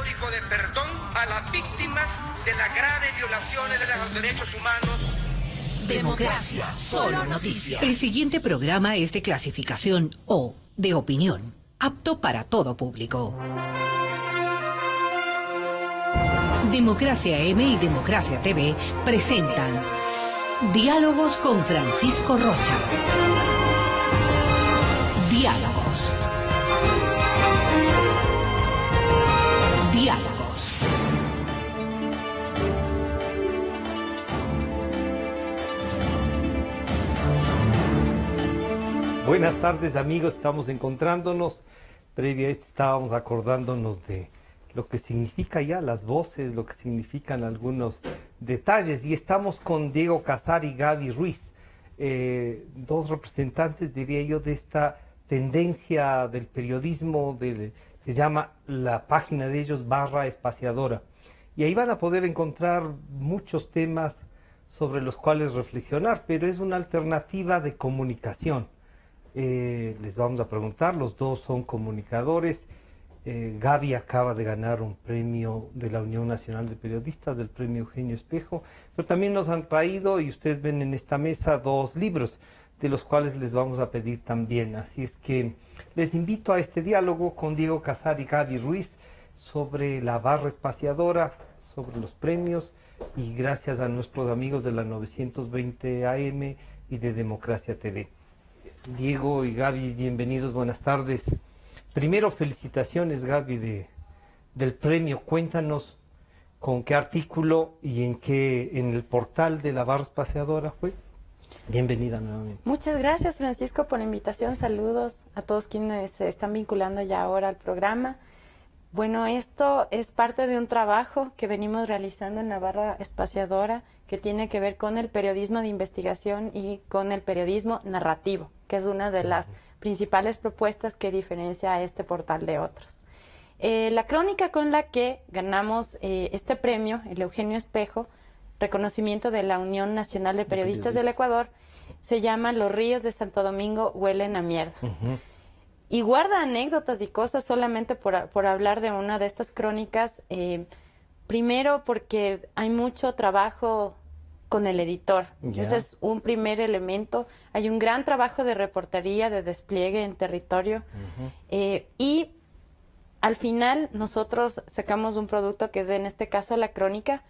democrático de perdón a las víctimas de las graves violaciones de los derechos humanos. Democracia, solo noticias. El siguiente programa es de clasificación O, de opinión, apto para todo público. Democracia M y Democracia TV presentan Diálogos con Francisco Rocha. Diálogos. Diálogos. Buenas tardes, amigos, estamos encontrándonos. Previo a esto estábamos acordándonos de lo que significa ya las voces, lo que significan algunos detalles. Y estamos con Diego Casar y Gaby Ruiz, dos representantes, diría yo, de esta tendencia del periodismo, se llama la página de ellos Barra Espaciadora. Y ahí van a poder encontrar muchos temas sobre los cuales reflexionar, pero es una alternativa de comunicación. Les vamos a preguntar, los dos son comunicadores. Gaby acaba de ganar un premio de la Unión Nacional de Periodistas, del premio Eugenio Espejo, pero también nos han traído, y ustedes ven en esta mesa, dos libros, de los cuales les vamos a pedir también. Así es que les invito a este diálogo con Diego Casar y Gaby Ruiz sobre la Barra Espaciadora, sobre los premios, y gracias a nuestros amigos de la 920 AM y de Democracia TV. Diego y Gaby, bienvenidos, buenas tardes. Primero, felicitaciones, Gaby, del premio. Cuéntanos con qué artículo y en el portal de la Barra Espaciadora fue. Bienvenida nuevamente. Muchas gracias, Francisco, por la invitación. Saludos a todos quienes se están vinculando ya ahora al programa. Bueno, esto es parte de un trabajo que venimos realizando en la Barra Espaciadora, que tiene que ver con el periodismo de investigación y con el periodismo narrativo, que es una de las principales propuestas que diferencia a este portal de otros. La crónica con la que ganamos este premio, el Eugenio Espejo, reconocimiento de la Unión Nacional de Periodistas del Ecuador, se llama Los ríos de Santo Domingo huelen a mierda. Y guarda anécdotas y cosas solamente por hablar de una de estas crónicas. Primero porque hay mucho trabajo con el editor. Ese es un primer elemento. Hay un gran trabajo de reportería, de despliegue en territorio. Y al final nosotros sacamos un producto que es, en este caso, la crónica.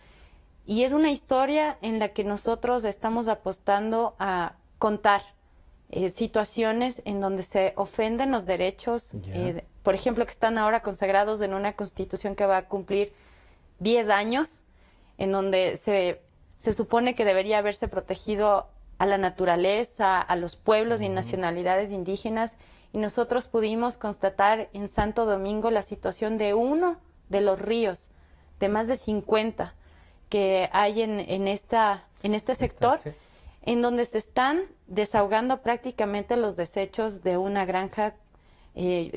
Y es una historia en la que nosotros estamos apostando a contar situaciones en donde se ofenden los derechos, por ejemplo, que están ahora consagrados en una constitución que va a cumplir 10 años, en donde se supone que debería haberse protegido a la naturaleza, a los pueblos y nacionalidades indígenas, y nosotros pudimos constatar en Santo Domingo la situación de uno de los ríos, de más de 50 que hay en este sector, en donde se están desahogando prácticamente los desechos de una granja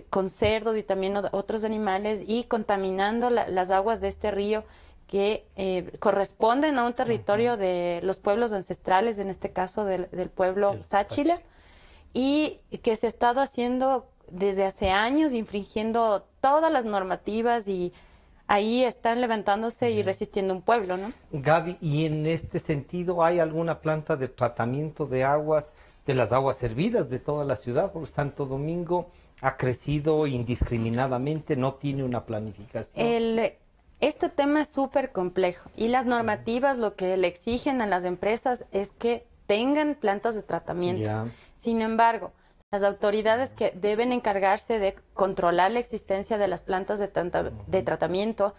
con cerdos y también otros animales, y contaminando las aguas de este río que corresponden a un territorio de los pueblos ancestrales, en este caso del pueblo Sáchila, y que se ha estado haciendo desde hace años, infringiendo todas las normativas, y ahí están levantándose y resistiendo un pueblo, ¿no? Gaby, y en este sentido, ¿hay alguna planta de tratamiento de aguas, de las aguas servidas de toda la ciudad? Porque Santo Domingo ha crecido indiscriminadamente, no tiene una planificación. Este tema es súper complejo, y las normativas lo que le exigen a las empresas es que tengan plantas de tratamiento. Sin embargo, las autoridades que deben encargarse de controlar la existencia de las plantas de tratamiento,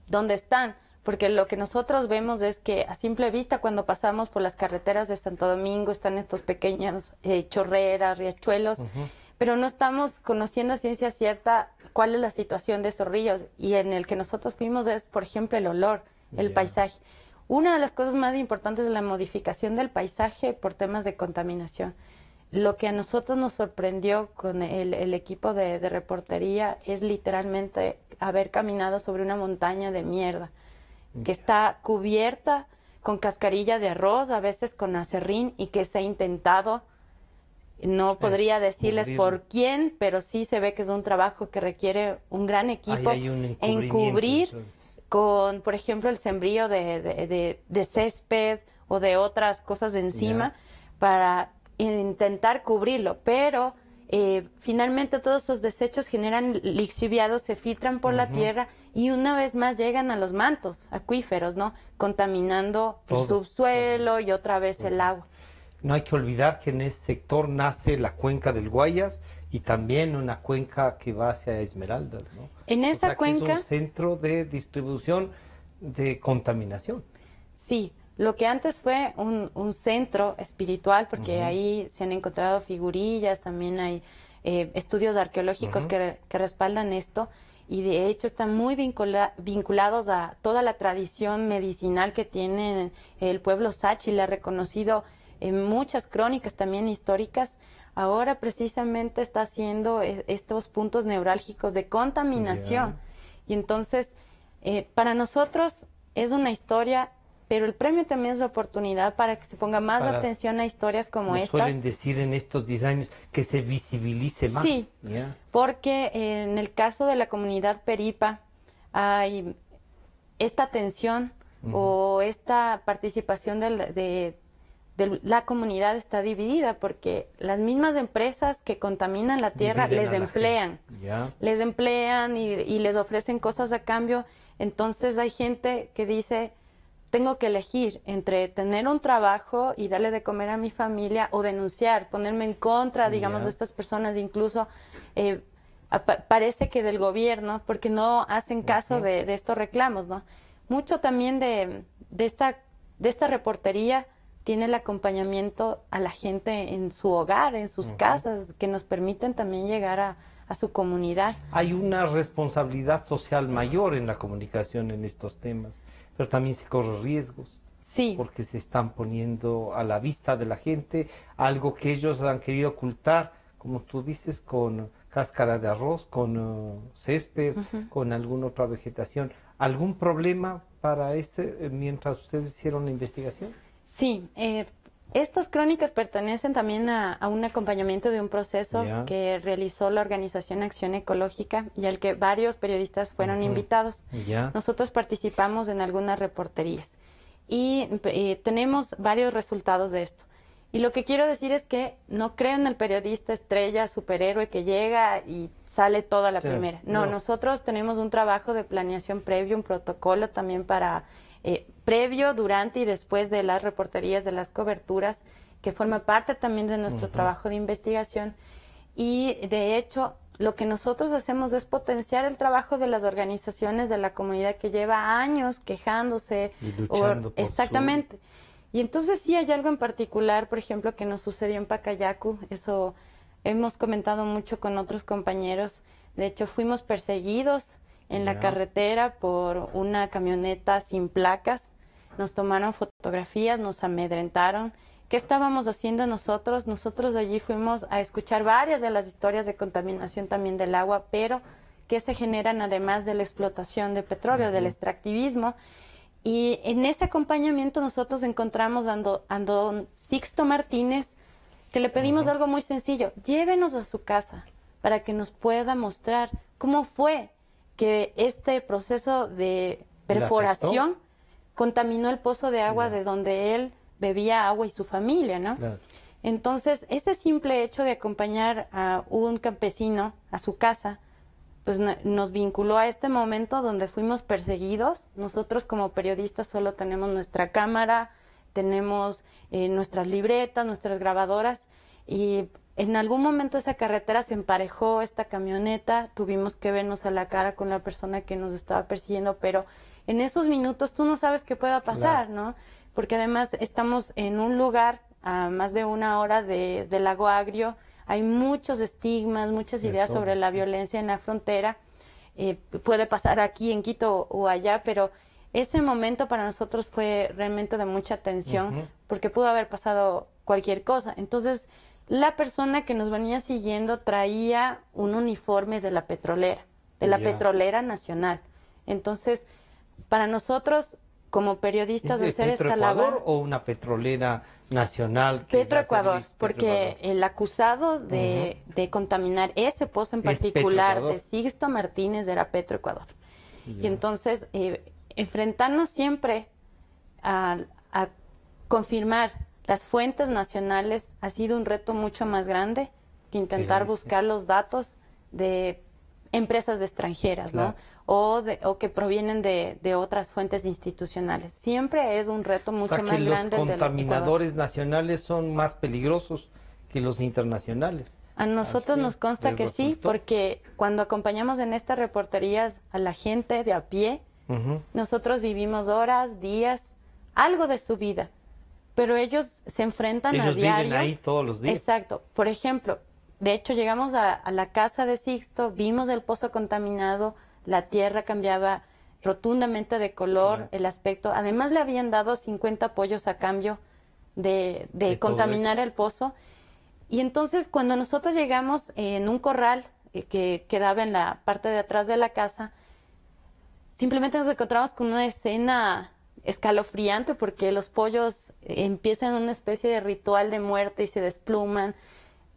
¿dónde están? Porque lo que nosotros vemos es que a simple vista, cuando pasamos por las carreteras de Santo Domingo, están estos pequeños chorreras, riachuelos, pero no estamos conociendo a ciencia cierta cuál es la situación de estos ríos. Y en el que nosotros fuimos es, por ejemplo, el olor, el paisaje. Una de las cosas más importantes es la modificación del paisaje por temas de contaminación. Lo que a nosotros nos sorprendió con el equipo de reportería es literalmente haber caminado sobre una montaña de mierda que está cubierta con cascarilla de arroz, a veces con acerrín, y que se ha intentado No podría decirles cubrirlo. por quién, pero sí se ve que es un trabajo que requiere un gran equipo Ahí hay un en encubrimiento, cubrir entonces. con, por ejemplo, el sembrío de césped o de otras cosas encima para intentar cubrirlo. Pero finalmente todos esos desechos generan lixiviados, se filtran por la tierra y una vez más llegan a los mantos acuíferos, ¿no? Contaminando el Todo, subsuelo y otra vez el agua. No hay que olvidar que en ese sector nace la cuenca del Guayas y también una cuenca que va hacia Esmeraldas, ¿no? En O esa sea, que cuenca, es un centro de distribución de contaminación. sí, lo que antes fue un centro espiritual, porque ahí se han encontrado figurillas, también hay estudios arqueológicos que respaldan esto, y de hecho están muy vinculados a toda la tradición medicinal que tiene el pueblo Sáchil, ha reconocido en muchas crónicas también históricas. Ahora precisamente está haciendo estos puntos neurálgicos de contaminación. Y entonces, para nosotros es una historia, pero el premio también es la oportunidad para que se ponga más atención a historias como estas. Suelen decir en estos 10 años que se visibilice más. Sí, porque en el caso de la comunidad Peripa hay esta atención o esta participación de la comunidad está dividida porque las mismas empresas que contaminan la tierra les emplean. Les emplean y les ofrecen cosas a cambio. Entonces hay gente que dice, tengo que elegir entre tener un trabajo y darle de comer a mi familia o denunciar, ponerme en contra, digamos, de estas personas, incluso parece que del gobierno, porque no hacen caso de estos reclamos, ¿no? Mucho también de esta reportería tiene el acompañamiento a la gente en su hogar, en sus casas, que nos permiten también llegar a su comunidad. Hay una responsabilidad social mayor en la comunicación en estos temas, pero también se corren riesgos. Sí. Porque se están poniendo a la vista de la gente algo que ellos han querido ocultar, como tú dices, con cáscara de arroz, con césped, con alguna otra vegetación. ¿Algún problema para mientras ustedes hicieron la investigación? Sí, estas crónicas pertenecen también a un acompañamiento de un proceso que realizó la organización Acción Ecológica y al que varios periodistas fueron invitados. Nosotros participamos en algunas reporterías y tenemos varios resultados de esto. Y lo que quiero decir es que no creo en el periodista estrella, superhéroe que llega y sale toda la primera. No, nosotros tenemos un trabajo de planeación previo, un protocolo también para previo, durante y después de las reporterías, de las coberturas, que forma parte también de nuestro trabajo de investigación. Y de hecho, lo que nosotros hacemos es potenciar el trabajo de las organizaciones de la comunidad que lleva años quejándose. Y luchando por exactamente. Y entonces sí hay algo en particular, por ejemplo, que nos sucedió en Pacayacu. Eso hemos comentado mucho con otros compañeros. De hecho, fuimos perseguidos en la carretera por una camioneta sin placas. Nos tomaron fotografías, nos amedrentaron. ¿Qué estábamos haciendo nosotros? Nosotros allí fuimos a escuchar varias de las historias de contaminación también del agua, pero que se generan además de la explotación de petróleo, del extractivismo. Y en ese acompañamiento nosotros encontramos a don Sixto Martínez, que le pedimos algo muy sencillo: llévenos a su casa para que nos pueda mostrar cómo fue que este proceso de perforación contaminó el pozo de agua de donde él bebía agua y su familia, ¿no? Entonces, ese simple hecho de acompañar a un campesino a su casa, pues nos vinculó a este momento donde fuimos perseguidos. Nosotros como periodistas solo tenemos nuestra cámara, tenemos nuestras libretas, nuestras grabadoras, y en algún momento esa carretera se emparejó, esta camioneta, tuvimos que vernos a la cara con la persona que nos estaba persiguiendo, pero en esos minutos tú no sabes qué pueda pasar, ¿no? Porque además estamos en un lugar a más de 1 hora de Lago Agrio, hay muchos estigmas, muchas ideas sobre la violencia en la frontera, puede pasar aquí en Quito o allá, pero ese momento para nosotros fue realmente de mucha tensión, porque pudo haber pasado cualquier cosa. Entonces, la persona que nos venía siguiendo traía un uniforme de la petrolera, Petrolera Nacional. Entonces, para nosotros como periodistas ¿Es de hacer esta labor. Petroecuador o una petrolera nacional? Petroecuador, porque el acusado de contaminar ese pozo en particular de Sixto Martínez era Petroecuador. Y entonces, enfrentarnos siempre a confirmar las fuentes nacionales ha sido un reto mucho más grande que intentar buscar los datos de empresas extranjeras, ¿no? O que provienen de otras fuentes institucionales. Siempre es un reto mucho más grande. Los contaminadores nacionales son más peligrosos que los internacionales. A nosotros nos consta que sí, porque cuando acompañamos en estas reporterías a la gente de a pie, nosotros vivimos horas, días, algo de su vida, pero ellos se enfrentan a diario. Ellos viven ahí todos los días. Exacto. Por ejemplo, de hecho llegamos a la casa de Sixto, vimos el pozo contaminado, la tierra cambiaba rotundamente de color, el aspecto. Además le habían dado 50 pollos a cambio de contaminar el pozo. Y entonces cuando nosotros llegamos en un corral que quedaba en la parte de atrás de la casa, simplemente nos encontramos con una escena escalofriante porque los pollos empiezan una especie de ritual de muerte y se despluman.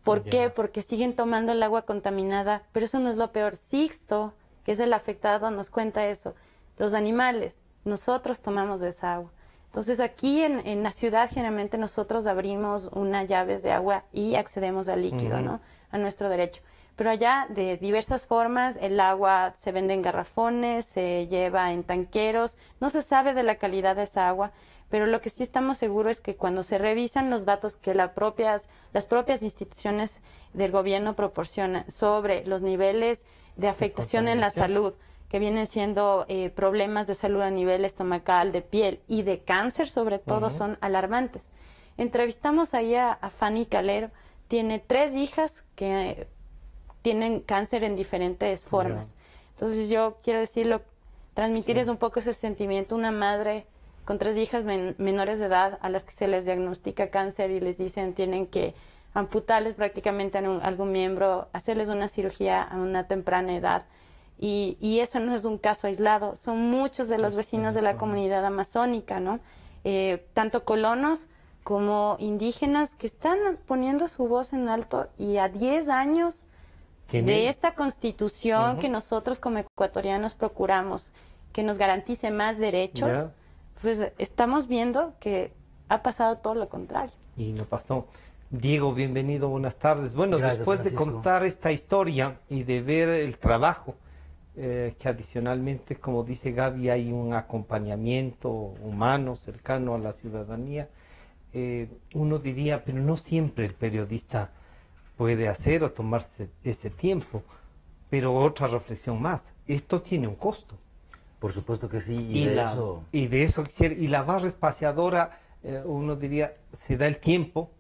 ¿Por qué? Porque siguen tomando el agua contaminada, pero eso no es lo peor. Sixto, que es el afectado, nos cuenta eso. Los animales, nosotros tomamos esa agua. Entonces aquí en la ciudad generalmente nosotros abrimos unas llaves de agua y accedemos al líquido, ¿no? A nuestro derecho. Pero allá de diversas formas el agua se vende en garrafones, se lleva en tanqueros, no se sabe de la calidad de esa agua, pero lo que sí estamos seguros es que cuando se revisan los datos que las propias instituciones del gobierno proporcionan sobre los niveles de afectación en la salud, que vienen siendo problemas de salud a nivel estomacal, de piel y de cáncer sobre todo, son alarmantes. Entrevistamos ahí a Fanny Calero, tiene 3 hijas que tienen cáncer en diferentes formas. Entonces yo quiero decirlo, transmitirles un poco ese sentimiento, una madre con 3 hijas menores de edad a las que se les diagnostica cáncer y les dicen tienen que amputarles prácticamente algún miembro, hacerles una cirugía a una temprana edad. Y eso no es un caso aislado, son muchos de los vecinos de la comunidad amazónica, ¿no? Tanto colonos como indígenas que están poniendo su voz en alto y a 10 años de esta constitución que nosotros como ecuatorianos procuramos que nos garantice más derechos, pues estamos viendo que ha pasado todo lo contrario. Y no pasó. Diego, bienvenido, buenas tardes. Bueno, Gracias, después Francisco. de contar esta historia y de ver el trabajo, que adicionalmente, como dice Gaby, hay un acompañamiento humano cercano a la ciudadanía, uno diría, pero no siempre el periodista puede hacer o tomarse ese tiempo. Pero otra reflexión más, esto tiene un costo. Por supuesto que sí, Y de eso quisiera, y la barra espaciadora, uno diría, se da el tiempo,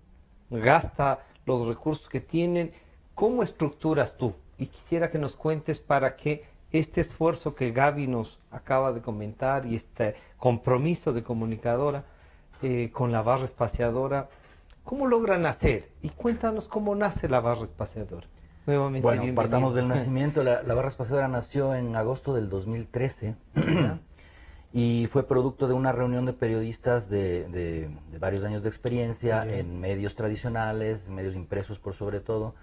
gasta los recursos que tienen. ¿Cómo estructuras tú? Y quisiera que nos cuentes para que este esfuerzo que Gaby nos acaba de comentar y este compromiso de comunicadora con la barra espaciadora, ¿cómo logran hacer? Y cuéntanos cómo nace la barra espaciadora. Nuevamente, bueno, bienvenido. partamos del nacimiento. La barra espaciadora nació en agosto del 2013 y fue producto de una reunión de periodistas de varios años de experiencia en medios tradicionales, medios impresos por sobre todo,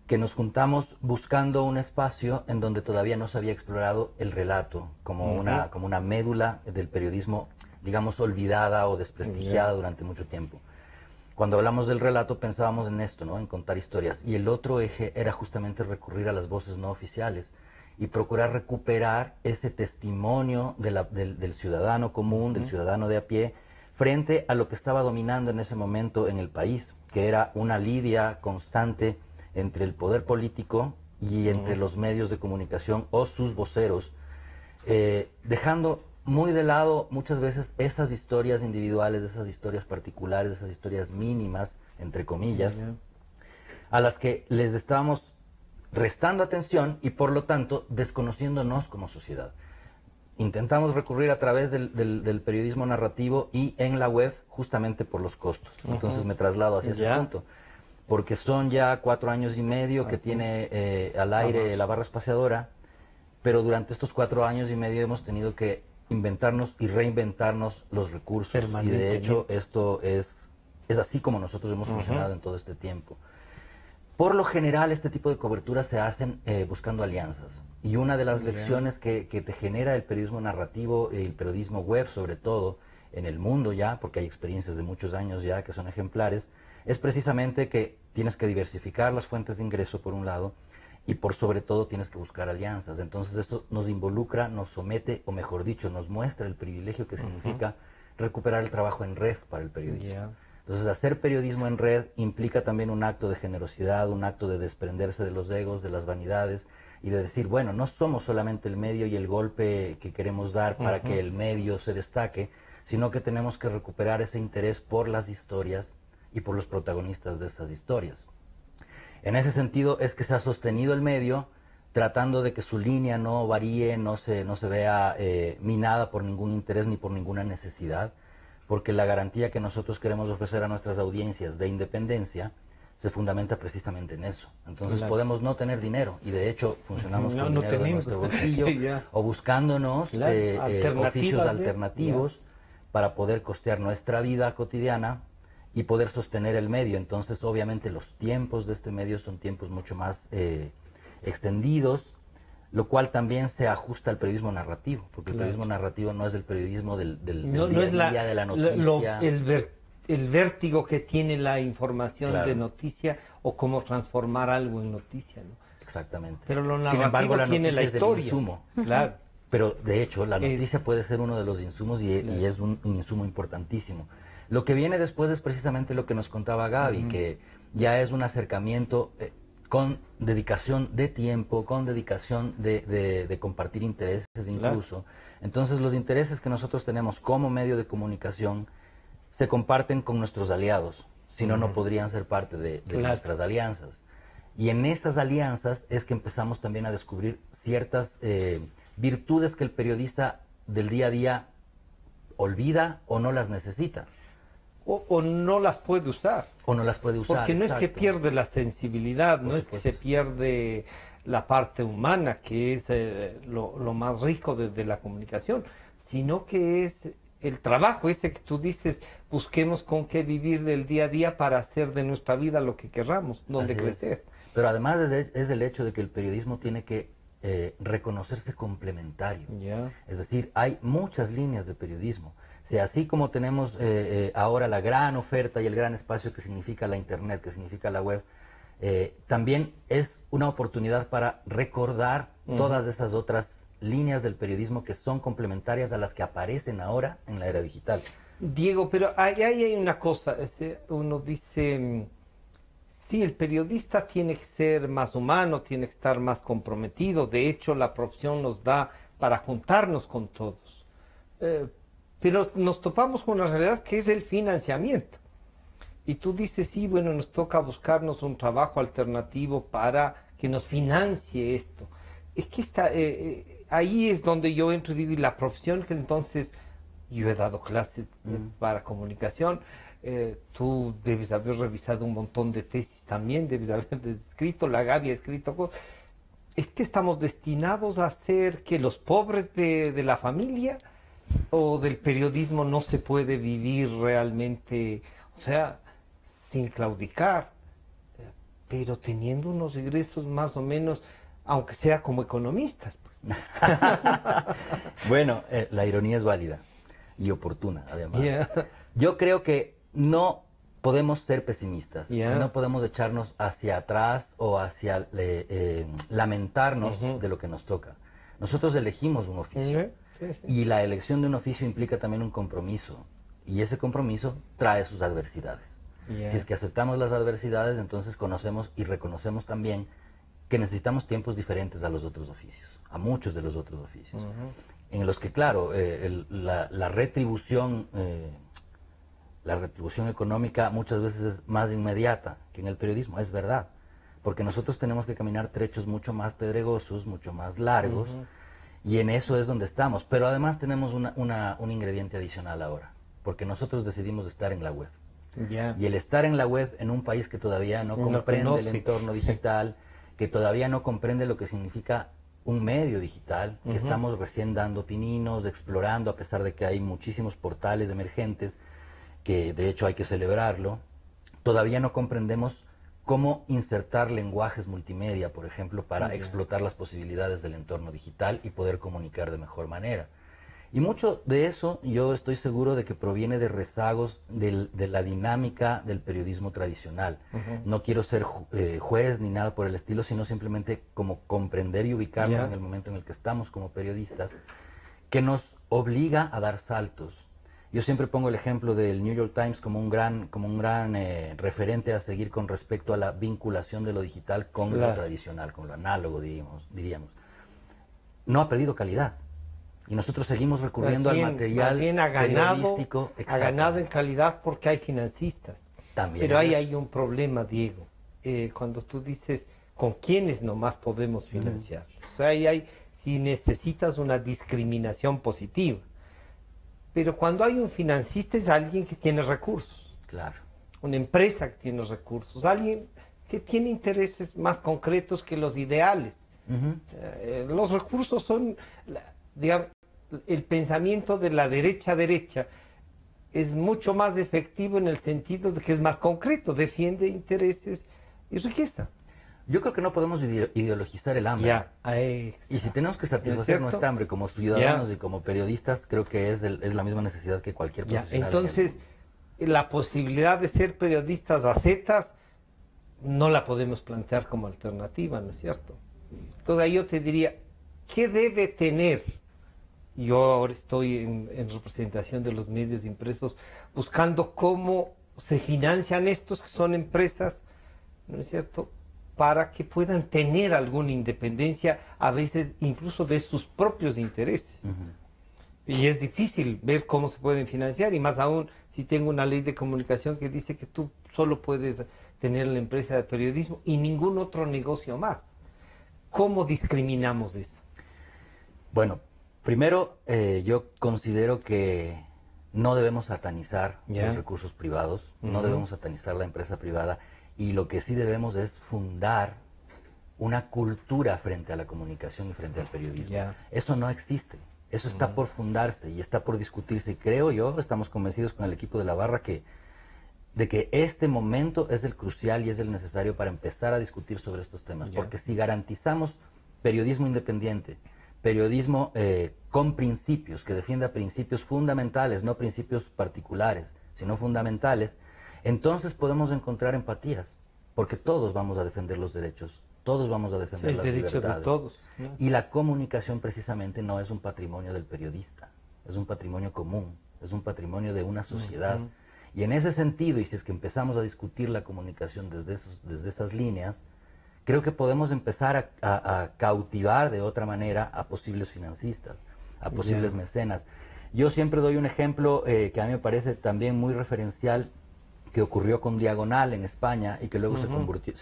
que nos juntamos buscando un espacio en donde todavía no se había explorado el relato como una médula del periodismo, digamos, olvidada o desprestigiada durante mucho tiempo. Cuando hablamos del relato pensábamos en esto, ¿no? En contar historias. Y el otro eje era justamente recurrir a las voces no oficiales y procurar recuperar ese testimonio del ciudadano común, del ciudadano de a pie, frente a lo que estaba dominando en ese momento en el país, que era una lidia constante entre el poder político y entre los medios de comunicación o sus voceros, dejando muy de lado muchas veces esas historias individuales, esas historias particulares, esas historias mínimas, entre comillas, a las que les estábamos restando atención y por lo tanto desconociéndonos como sociedad. Intentamos recurrir a través del periodismo narrativo y en la web justamente por los costos. Entonces me traslado hacia ese punto. Porque son ya 4 años y medio que tiene al aire la barra espaciadora, pero durante estos 4 años y medio hemos tenido que inventarnos y reinventarnos los recursos. Y de hecho esto es así como nosotros hemos funcionado en todo este tiempo. Por lo general este tipo de coberturas se hacen buscando alianzas. Y una de las lecciones que te genera el periodismo narrativo y el periodismo web sobre todo en el mundo ya, porque hay experiencias de muchos años ya que son ejemplares, es precisamente que tienes que diversificar las fuentes de ingreso por un lado y por sobre todo tienes que buscar alianzas. Entonces esto nos involucra, nos somete, o mejor dicho, nos muestra el privilegio que significa recuperar el trabajo en red para el periodismo. Entonces hacer periodismo en red implica también un acto de generosidad, un acto de desprenderse de los egos, de las vanidades y de decir, bueno, no somos solamente el medio y el golpe que queremos dar para que el medio se destaque, sino que tenemos que recuperar ese interés por las historias y por los protagonistas de esas historias. En ese sentido es que se ha sostenido el medio tratando de que su línea no varíe, no se vea minada por ningún interés ni por ninguna necesidad, porque la garantía que nosotros queremos ofrecer a nuestras audiencias de independencia se fundamenta precisamente en eso. Entonces podemos no tener dinero y de hecho funcionamos con dinero de nuestro bolsillo o buscándonos oficios alternativos para poder costear nuestra vida cotidiana y poder sostener el medio. Entonces obviamente los tiempos de este medio son tiempos mucho más extendidos, lo cual también se ajusta al periodismo narrativo, porque el periodismo narrativo no es el periodismo del día a día, de la noticia. El vértigo que tiene la información de noticia o cómo transformar algo en noticia, ¿no? Exactamente. Pero lo narrativo sin embargo, la tiene la noticia historia. Es el insumo. Claro. Pero de hecho, la noticia puede ser uno de los insumos y es un insumo importantísimo. Lo que viene después es precisamente lo que nos contaba Gaby, que ya es un acercamiento con dedicación de tiempo, con dedicación de compartir intereses incluso. Entonces los intereses que nosotros tenemos como medio de comunicación se comparten con nuestros aliados, si no, no podrían ser parte de nuestras alianzas. Y en estas alianzas es que empezamos también a descubrir ciertas virtudes que el periodista del día a día olvida o no las necesita. O no las puede usar. O no las puede usar. Porque no es que pierde la sensibilidad, no es que se pierde la parte humana, que es lo más rico de la comunicación, sino que es el trabajo ese que tú dices, busquemos con qué vivir del día a día para hacer de nuestra vida lo que querramos, donde crecer. Pero además es el hecho de que el periodismo tiene que reconocerse complementario. Es decir, hay muchas líneas de periodismo. O sea, así como tenemos ahora la gran oferta y el gran espacio que significa la Internet, que significa la web, también es una oportunidad para recordar todas esas otras líneas del periodismo que son complementarias a las que aparecen ahora en la era digital. Diego, pero ahí hay una cosa, uno dice, sí, el periodista tiene que ser más humano, tiene que estar más comprometido, de hecho la profesión nos da para juntarnos con todos, pero nos topamos con una realidad que es el financiamiento. Y tú dices, sí, bueno, nos toca buscarnos un trabajo alternativo para que nos financie esto. Es que ahí es donde yo entro y digo, y la profesión que entonces, yo he dado clases para comunicación, tú debes haber revisado un montón de tesis también, debes haber escrito, la Gaby ha escrito cosas. Es que estamos destinados a ser que los pobres de la familia o del periodismo no se puede vivir realmente, o sea, sin claudicar, pero teniendo unos ingresos más o menos, aunque sea como economistas. Bueno, la ironía es válida y oportuna, además. Yo creo que no podemos ser pesimistas, no podemos echarnos hacia atrás o hacia lamentarnos de lo que nos toca. Nosotros elegimos un oficio y la elección de un oficio implica también un compromiso y ese compromiso trae sus adversidades. Si es que aceptamos las adversidades, entonces conocemos y reconocemos también que necesitamos tiempos diferentes a los otros oficios, a muchos de los otros oficios, en los que, claro, la retribución económica muchas veces es más inmediata que en el periodismo, es verdad, porque nosotros tenemos que caminar trechos mucho más pedregosos, mucho más largos, y en eso es donde estamos, pero además tenemos un ingrediente adicional ahora, porque nosotros decidimos estar en la web. Y el estar en la web en un país que todavía no comprende el entorno digital, que todavía no comprende lo que significa un medio digital, que estamos recién dando pininos, explorando, a pesar de que hay muchísimos portales emergentes, que de hecho hay que celebrarlo. Todavía no comprendemos cómo insertar lenguajes multimedia, por ejemplo, para explotar las posibilidades del entorno digital y poder comunicar de mejor manera. Y mucho de eso yo estoy seguro de que proviene de rezagos de la dinámica del periodismo tradicional. No quiero ser juez ni nada por el estilo, sino simplemente como comprender y ubicarnos en el momento en el que estamos como periodistas, que nos obliga a dar saltos. Yo siempre pongo el ejemplo del New York Times como un gran referente a seguir con respecto a la vinculación de lo digital con lo tradicional, con lo análogo, diríamos. No ha perdido calidad. Y nosotros seguimos recurriendo al material periodístico. Ha ganado en calidad porque hay financistas. También. Pero ahí hay un problema, Diego. Cuando tú dices con quiénes nomás podemos financiar. O sea, si necesitas una discriminación positiva. Pero cuando hay un financista es alguien que tiene recursos. Claro. Una empresa que tiene recursos. Alguien que tiene intereses más concretos que los ideales. Los recursos son, digamos, el pensamiento de la derecha es mucho más efectivo en el sentido de que es más concreto, defiende intereses y riqueza. Yo creo que no podemos ideologizar el hambre. Y si tenemos que satisfacer nuestra hambre como ciudadanos y como periodistas, creo que es la misma necesidad que cualquier profesional. Entonces, la posibilidad de ser periodistas ascetas no la podemos plantear como alternativa, ¿no es cierto? Entonces ahí yo te diría, ¿qué debe tener? Yo ahora estoy en representación de los medios impresos buscando cómo se financian estos que son empresas, ¿no es cierto?, para que puedan tener alguna independencia, a veces incluso de sus propios intereses. Y es difícil ver cómo se pueden financiar, y más aún si tengo una ley de comunicación que dice que tú solo puedes tener la empresa de periodismo y ningún otro negocio más. ¿Cómo discriminamos eso? Bueno, primero, yo considero que no debemos satanizar los recursos privados, no debemos satanizar la empresa privada, y lo que sí debemos es fundar una cultura frente a la comunicación y frente al periodismo. Eso no existe, eso está por fundarse y está por discutirse, y creo yo, estamos convencidos con el equipo de La Barra de que este momento es el crucial y es el necesario para empezar a discutir sobre estos temas, porque si garantizamos periodismo independiente, periodismo con principios, que defienda principios fundamentales, no principios particulares, sino fundamentales, entonces podemos encontrar empatías, porque todos vamos a defender los derechos, todos vamos a defender las libertades. El derecho de todos, ¿no? Y la comunicación precisamente no es un patrimonio del periodista, es un patrimonio común, es un patrimonio de una sociedad. Y en ese sentido, y si es que empezamos a discutir la comunicación desde esas líneas, creo que podemos empezar a cautivar de otra manera a posibles financistas, a posibles mecenas. Yo siempre doy un ejemplo que a mí me parece también muy referencial, que ocurrió con Diagonal en España y que luego se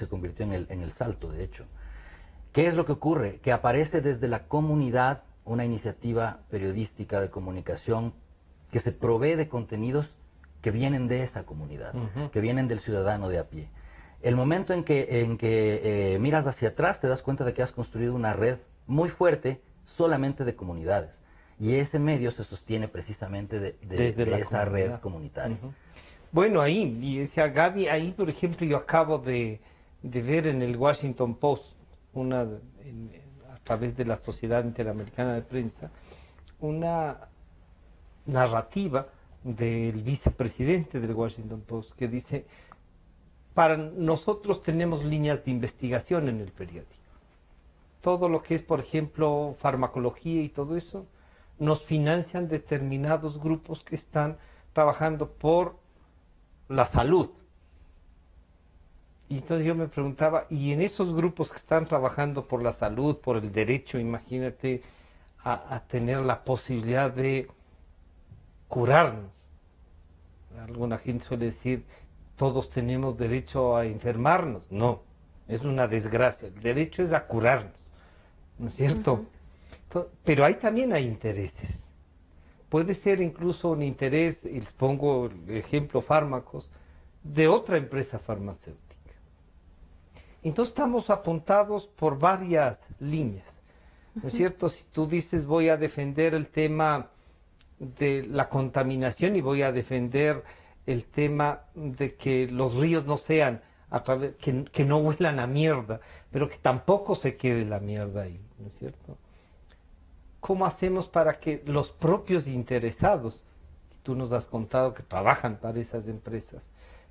convirtió en el Salto, de hecho. ¿Qué es lo que ocurre? Que aparece desde la comunidad una iniciativa periodística de comunicación que se provee de contenidos que vienen de esa comunidad, que vienen del ciudadano de a pie. El momento en que miras hacia atrás te das cuenta de que has construido una red muy fuerte solamente de comunidades. Y ese medio se sostiene precisamente de esa red comunitaria. Bueno, ahí, y decía Gaby, ahí por ejemplo yo acabo de ver en el Washington Post, a través de la Sociedad Interamericana de Prensa, una narrativa del vicepresidente del Washington Post que dice, para nosotros tenemos líneas de investigación en el periódico. Todo lo que es, por ejemplo, farmacología y todo eso, nos financian determinados grupos que están trabajando por la salud. Y entonces yo me preguntaba, y en esos grupos que están trabajando por la salud, por el derecho, imagínate, a tener la posibilidad de curarnos. Alguna gente suele decir, todos tenemos derecho a enfermarnos. No, es una desgracia. El derecho es a curarnos, ¿no es cierto? Pero ahí también hay intereses. Puede ser incluso un interés, y les pongo el ejemplo fármacos, de otra empresa farmacéutica. Entonces estamos apuntados por varias líneas. ¿no es cierto? Si tú dices voy a defender el tema de la contaminación y voy a defender el tema de que los ríos no sean, que no huelan a mierda, pero que tampoco se quede la mierda ahí, ¿no es cierto? ¿Cómo hacemos para que los propios interesados, tú nos has contado que trabajan para esas empresas,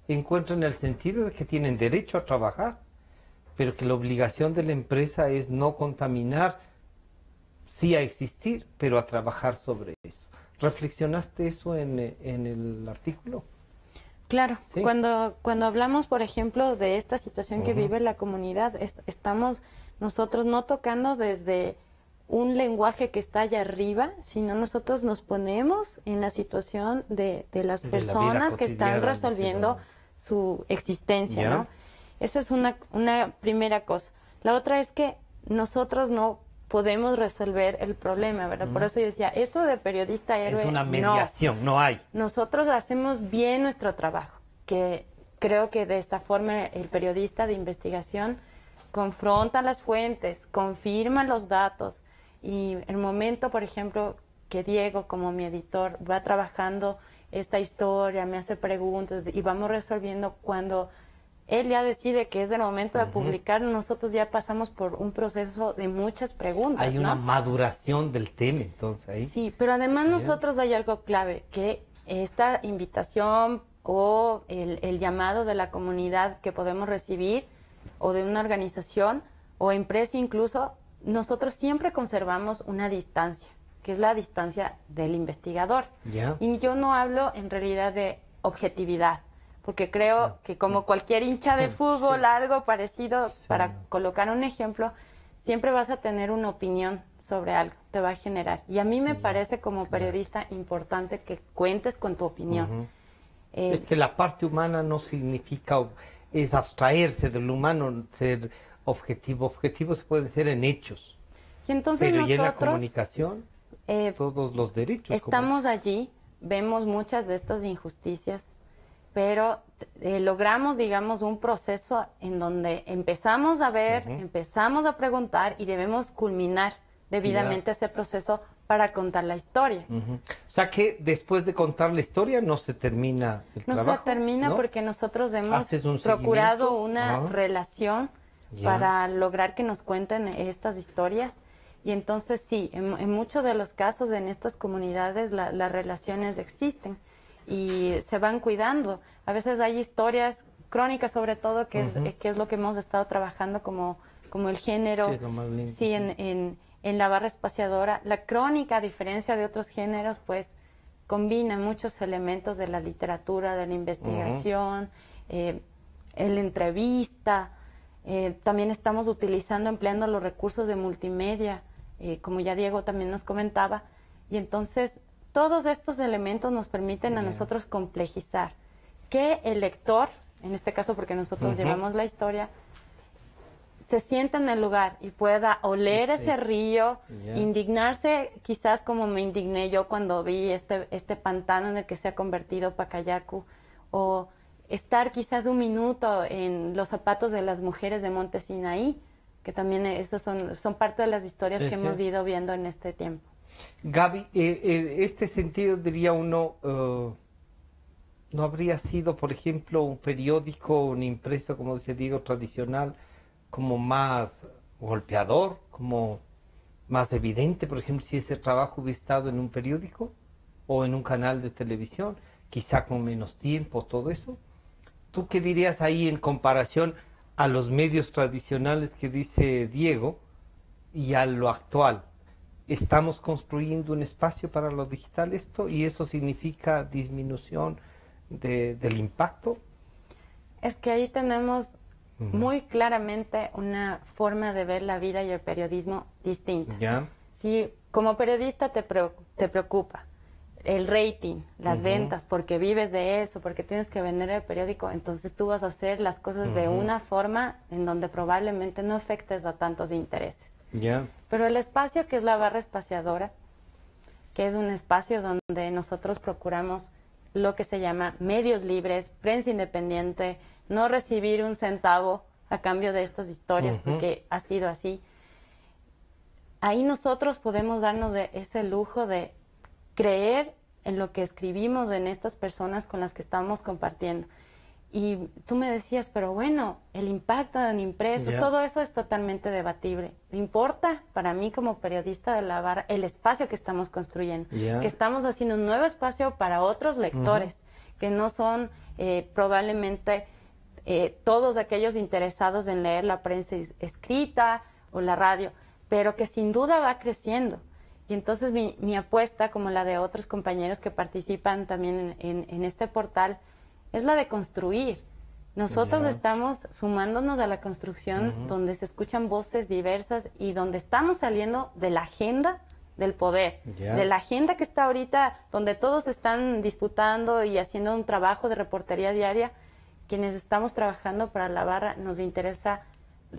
encuentren el sentido de que tienen derecho a trabajar, pero que la obligación de la empresa es no contaminar, sí a existir, pero a trabajar sobre eso? ¿Reflexionaste eso en el artículo? Claro, Sí. cuando hablamos, por ejemplo, de esta situación que vive la comunidad, estamos nosotros no tocando desde un lenguaje que está allá arriba, sino nosotros nos ponemos en la situación de las De la vida personas que están cotidiana, resolviendo su existencia, ¿Ya? ¿no? Esa es una primera cosa. La otra es que nosotros no podemos resolver el problema, ¿verdad? Por eso yo decía, esto de periodista héroe, Es una no. mediación, no hay. Nosotros hacemos bien nuestro trabajo, que creo que de esta forma el periodista de investigación confronta las fuentes, confirma los datos, y el momento, por ejemplo, que Diego, como mi editor, va trabajando esta historia, me hace preguntas y vamos resolviendo, cuando él ya decide que es el momento de publicar, nosotros ya pasamos por un proceso de muchas preguntas, Hay ¿no? una maduración del tema, entonces ahí. Sí, pero además nosotros hay algo clave, que esta invitación o el llamado de la comunidad que podemos recibir, o de una organización o empresa incluso, nosotros siempre conservamos una distancia, que es la distancia del investigador. Ya. Y yo no hablo en realidad de objetividad, porque creo que como cualquier hincha de fútbol, Sí. algo parecido, Sí. para colocar un ejemplo, siempre vas a tener una opinión sobre algo, te va a generar. Y a mí me parece como periodista importante que cuentes con tu opinión. Es que la parte humana no significa, es abstraerse del humano, ser objetivo. Objetivos pueden ser en hechos, Y entonces pero ya en la nosotros comunicación, todos los derechos. estamos allí, vemos muchas de estas injusticias, pero logramos, digamos, un proceso en donde empezamos a ver, empezamos a preguntar y debemos culminar debidamente ese proceso para contar la historia. O sea que después de contar la historia no se termina el No trabajo. se termina ¿no? porque nosotros hemos Haces un procurado seguimiento. una Ajá. relación Ya. para lograr que nos cuenten estas historias. Y entonces sí, en muchos de los casos en estas comunidades las relaciones existen y se van cuidando. A veces hay historias crónicas sobre todo, que es lo que hemos estado trabajando como el género. Sí, lo más lindo. Sí, en la barra espaciadora. La crónica, a diferencia de otros géneros, pues combina muchos elementos de la literatura, de la investigación, en la entrevista. También estamos empleando los recursos de multimedia, como ya Diego también nos comentaba. Y entonces todos estos elementos nos permiten a nosotros complejizar. Que el lector, en este caso porque nosotros llevamos la historia, se sienta en el lugar y pueda oler ese río, indignarse quizás como me indigné yo cuando vi este pantano en el que se ha convertido Pacayacu, o estar quizás un minuto en los zapatos de las mujeres de Monte Sinaí, que también esas son parte de las historias que hemos ido viendo en este tiempo. Gaby, este sentido diría uno, ¿no habría sido, por ejemplo, un periódico, una impresa, como decía Diego, tradicional, como más golpeador, como más evidente, por ejemplo, si ese trabajo hubiera estado en un periódico o en un canal de televisión, quizá con menos tiempo, todo eso? ¿Tú qué dirías ahí en comparación a los medios tradicionales que dice Diego y a lo actual? ¿Estamos construyendo un espacio para lo digital esto? ¿Y eso significa disminución del impacto? Es que ahí tenemos muy claramente una forma de ver la vida y el periodismo distintas. ¿Ya? Si como periodista te preocupa el rating, las ventas, porque vives de eso, porque tienes que vender el periódico, entonces tú vas a hacer las cosas de una forma en donde probablemente no afectes a tantos intereses. ¿Ya? Pero el espacio que es la barra espaciadora, que es un espacio donde nosotros procuramos lo que se llama medios libres, prensa independiente, no recibir un centavo a cambio de estas historias, porque ha sido así. ahí nosotros podemos darnos ese lujo de creer en lo que escribimos, en estas personas con las que estamos compartiendo. Y tú me decías, pero bueno, el impacto en impresos, todo eso es totalmente debatible. Importa para mí como periodista de la barra el espacio que estamos construyendo, que estamos haciendo un nuevo espacio para otros lectores, que no son probablemente todos aquellos interesados en leer la prensa escrita o la radio, pero que sin duda va creciendo. Y entonces mi apuesta, como la de otros compañeros que participan también en este portal, es la de construir. Nosotros estamos sumándonos a la construcción donde se escuchan voces diversas y donde estamos saliendo de la agenda del poder, de la agenda que está ahorita, donde todos están disputando y haciendo un trabajo de reportería diaria. Quienes estamos trabajando para la barra nos interesa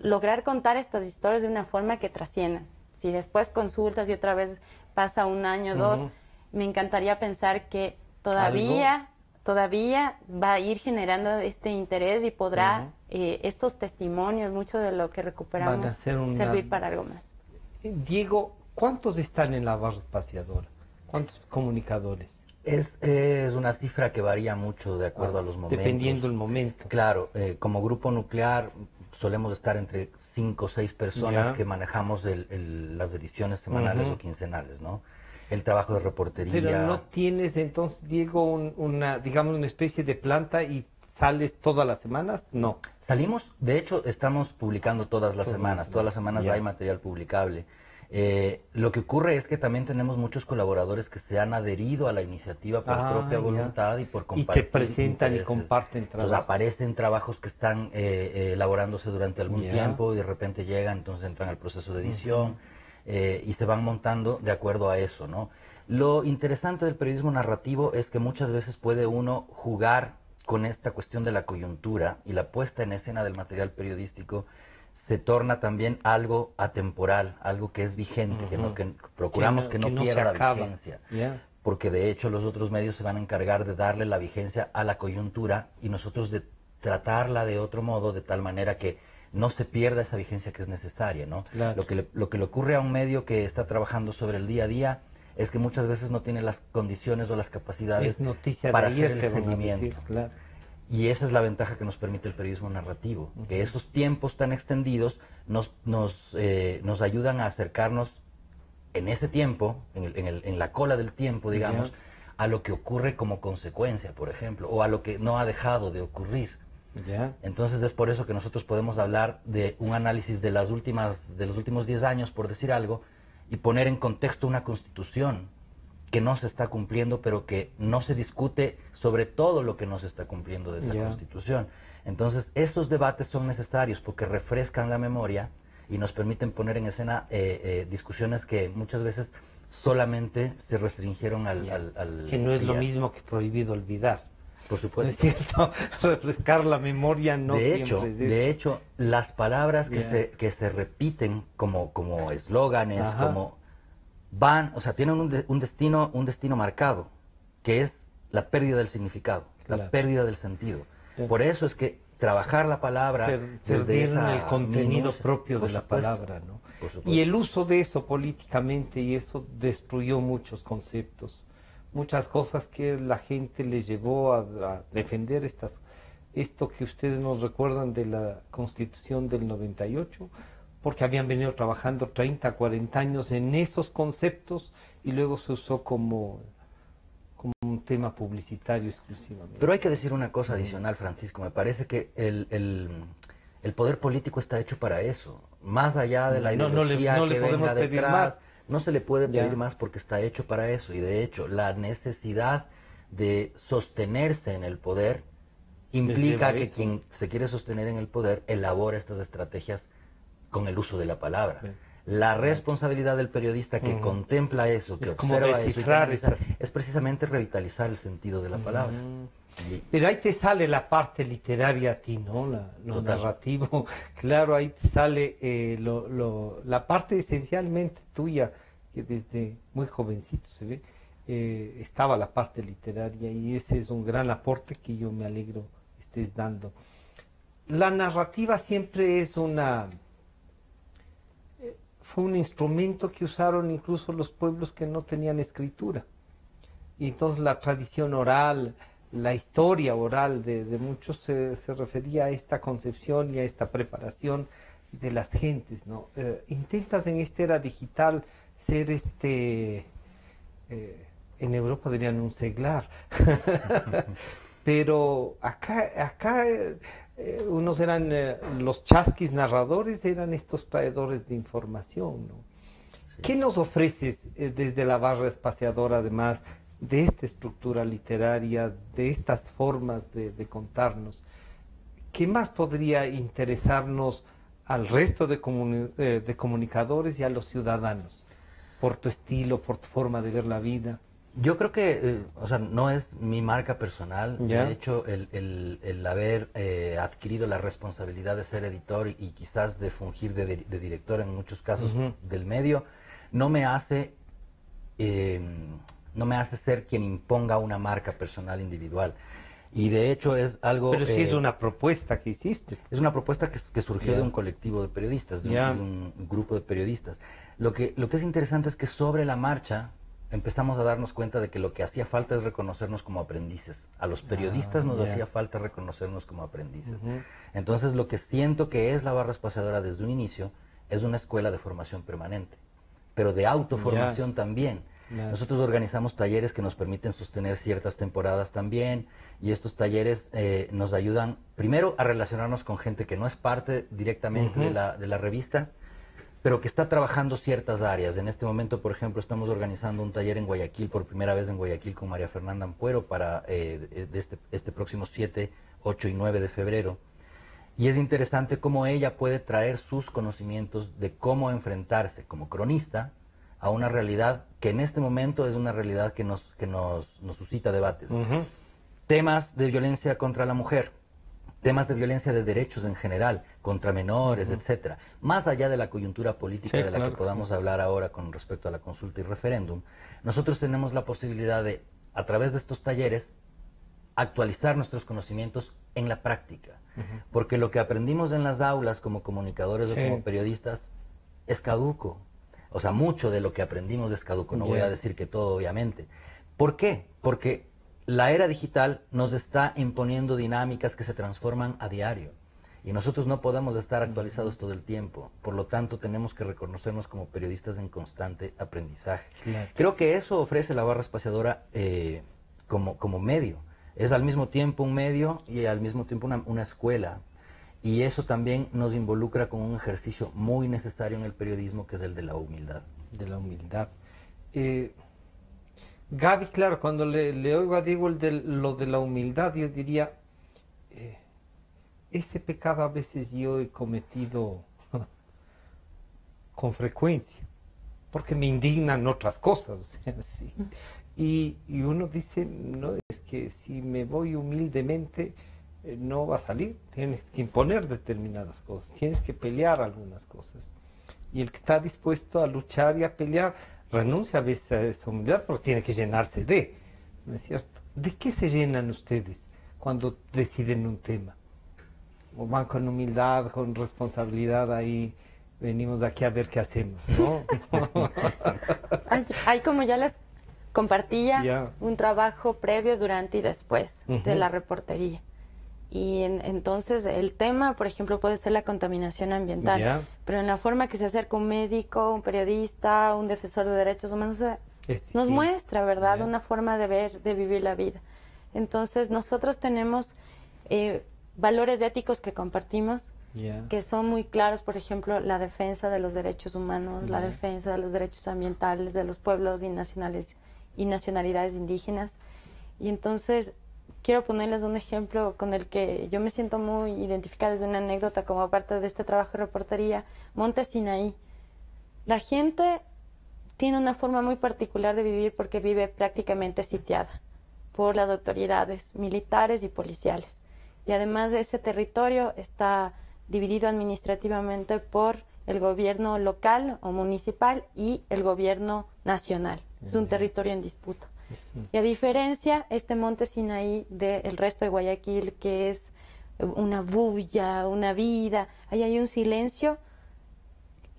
lograr contar estas historias de una forma que trasciendan. Si después consultas y otra vez pasa un año, dos, me encantaría pensar que todavía va a ir generando este interés y podrá estos testimonios, mucho de lo que recuperamos, servir para algo más. Diego, ¿cuántos están en la barra espaciadora? ¿Cuántos comunicadores? Es una cifra que varía mucho de acuerdo a los momentos. Dependiendo del momento. Claro, como grupo nuclear solemos estar entre 5 o 6 personas que manejamos las ediciones semanales o quincenales, ¿no? El trabajo de reportería. Pero no tienes entonces, Diego, digamos, una especie de planta y sales todas las semanas, no. Salimos, de hecho, estamos publicando todas las semanas hay material publicable. Lo que ocurre es que también tenemos muchos colaboradores que se han adherido a la iniciativa por propia voluntad y por compartir. Y te presentan intereses. Y comparten trabajos. Entonces aparecen trabajos que están elaborándose durante algún tiempo y de repente llegan, entonces entran al proceso de edición. Y se van montando de acuerdo a eso, ¿no? Lo interesante del periodismo narrativo es que muchas veces puede uno jugar con esta cuestión de la coyuntura, y la puesta en escena del material periodístico se torna también algo atemporal, algo que es vigente, que procuramos que no pierda vigencia. Porque de hecho los otros medios se van a encargar de darle la vigencia a la coyuntura y nosotros de tratarla de otro modo, de tal manera que no se pierda esa vigencia que es necesaria, ¿no? Claro. Lo que le ocurre a un medio que está trabajando sobre el día a día es que muchas veces no tiene las condiciones o las capacidades para hacer el seguimiento. Claro. Y esa es la ventaja que nos permite el periodismo narrativo, que esos tiempos tan extendidos nos ayudan a acercarnos en ese tiempo, en la cola del tiempo, digamos, a lo que ocurre como consecuencia, por ejemplo, o a lo que no ha dejado de ocurrir. Entonces es por eso que nosotros podemos hablar de un análisis de los últimos 10 años, por decir algo, y poner en contexto una constitución que no se está cumpliendo, pero que no se discute sobre todo lo que no se está cumpliendo de esa constitución. Entonces esos debates son necesarios porque refrescan la memoria y nos permiten poner en escena discusiones que muchas veces solamente se restringieron al que no es lo mismo que prohibido olvidar. Por supuesto. ¿No es cierto? Refrescar la memoria no siempre es eso. De hecho, las palabras que se repiten como eslóganes, como van, o sea, tienen un destino marcado, que es la pérdida del significado, la pérdida del sentido. Por eso es que trabajar la palabra desde el contenido propio de la palabra, ¿no? Y el uso de eso políticamente, y eso destruyó muchos conceptos, muchas cosas que la gente les llevó a defender esto que ustedes nos recuerdan de la Constitución del 98, porque habían venido trabajando 30, 40 años en esos conceptos y luego se usó como un tema publicitario exclusivamente. Pero hay que decir una cosa adicional, Francisco, me parece que el poder político está hecho para eso, más allá de la ideología que venga detrás. No se le puede pedir más porque está hecho para eso, y de hecho la necesidad de sostenerse en el poder implica que quien se quiere sostener en el poder elabora estas estrategias con el uso de la palabra. La responsabilidad del periodista que contempla eso, que observa eso, es precisamente revitalizar el sentido de la palabra. Pero ahí te sale la parte literaria a ti, ¿no? Lo narrativo. Claro, ahí te sale la parte esencialmente tuya, que desde muy jovencito se ve, estaba la parte literaria, y ese es un gran aporte que yo me alegro estés dando. La narrativa siempre es fue un instrumento que usaron incluso los pueblos que no tenían escritura. Y entonces la tradición oral, la historia oral de muchos se refería a esta concepción y a esta preparación de las gentes, ¿no? Intentas en esta era digital ser en Europa dirían un seglar, pero acá unos eran los chasquis narradores, eran estos traidores de información, ¿no? Sí. ¿Qué nos ofreces desde la barra espaciadora, además de esta estructura literaria, de estas formas de contarnos? ¿Qué más podría interesarnos al resto de comunicadores y a los ciudadanos, por tu estilo, por tu forma de ver la vida? Yo creo que, o sea, no es mi marca personal. ¿Ya? De hecho, el haber adquirido la responsabilidad de ser editor y quizás de fungir de director en muchos casos del medio, no me hace ser quien imponga una marca personal individual. Y de hecho es algo... Pero sí es una propuesta que hiciste. Es una propuesta que surgió de un colectivo de periodistas, de un grupo de periodistas. Lo que es interesante es que sobre la marcha empezamos a darnos cuenta de que lo que hacía falta es reconocernos como aprendices. A los periodistas nos hacía falta reconocernos como aprendices. Entonces lo que siento que es la barra espaciadora desde un inicio es una escuela de formación permanente, pero de autoformación también. Nosotros organizamos talleres que nos permiten sostener ciertas temporadas también, y estos talleres nos ayudan primero a relacionarnos con gente que no es parte directamente de la revista, pero que está trabajando ciertas áreas. En este momento, por ejemplo, estamos organizando un taller en Guayaquil, por primera vez en Guayaquil, con María Fernanda Ampuero, para este próximo 7, 8 y 9 de febrero. Y es interesante cómo ella puede traer sus conocimientos de cómo enfrentarse como cronista a una realidad que en este momento es una realidad que nos suscita debates. Temas de violencia contra la mujer, temas de violencia de derechos en general, contra menores, etcétera. Más allá de la coyuntura política de la que podamos hablar ahora con respecto a la consulta y referéndum, nosotros tenemos la posibilidad de, a través de estos talleres, actualizar nuestros conocimientos en la práctica. Porque lo que aprendimos en las aulas como comunicadores o como periodistas es caduco. O sea, mucho de lo que aprendimos es caduco. No voy a decir que todo, obviamente. ¿Por qué? Porque la era digital nos está imponiendo dinámicas que se transforman a diario. Y nosotros no podemos estar actualizados todo el tiempo. Por lo tanto, tenemos que reconocernos como periodistas en constante aprendizaje. Creo que eso ofrece la barra espaciadora como medio. Es al mismo tiempo un medio y al mismo tiempo una escuela. Y eso también nos involucra con un ejercicio muy necesario en el periodismo, que es el de la humildad. De la humildad. Gaby, claro, cuando le oigo a Diego lo de la humildad, yo diría, ese pecado a veces yo he cometido con frecuencia, porque me indignan otras cosas. O sea, sí. Y uno dice, no, es que si me voy humildemente, no va a salir. Tienes que imponer determinadas cosas, tienes que pelear algunas cosas. Y el que está dispuesto a luchar y a pelear, renuncia a veces a esa humildad porque tiene que llenarse ¿no es cierto? ¿De qué se llenan ustedes cuando deciden un tema? ¿O van con humildad, con responsabilidad ahí? Venimos de aquí a ver qué hacemos, ¿no? Hay como ya les compartía un trabajo previo, durante y después de la reportería. Y entonces el tema, por ejemplo, puede ser la contaminación ambiental, pero en la forma que se acerca un médico, un periodista, un defensor de derechos humanos, nos muestra, ¿verdad?, una forma de ver, de vivir la vida. Entonces nosotros tenemos valores éticos que compartimos, que son muy claros, por ejemplo, la defensa de los derechos humanos, la defensa de los derechos ambientales de los pueblos y nacionalidades indígenas. Y entonces quiero ponerles un ejemplo con el que yo me siento muy identificada, desde una anécdota como parte de este trabajo de reportería. Monte Sinaí. La gente tiene una forma muy particular de vivir porque vive prácticamente sitiada por las autoridades militares y policiales. Y además de ese territorio está dividido administrativamente por el gobierno local o municipal y el gobierno nacional. Es un territorio en disputa. Y a diferencia, este Monte Sinaí del resto de Guayaquil, que es una bulla, una vida, ahí hay un silencio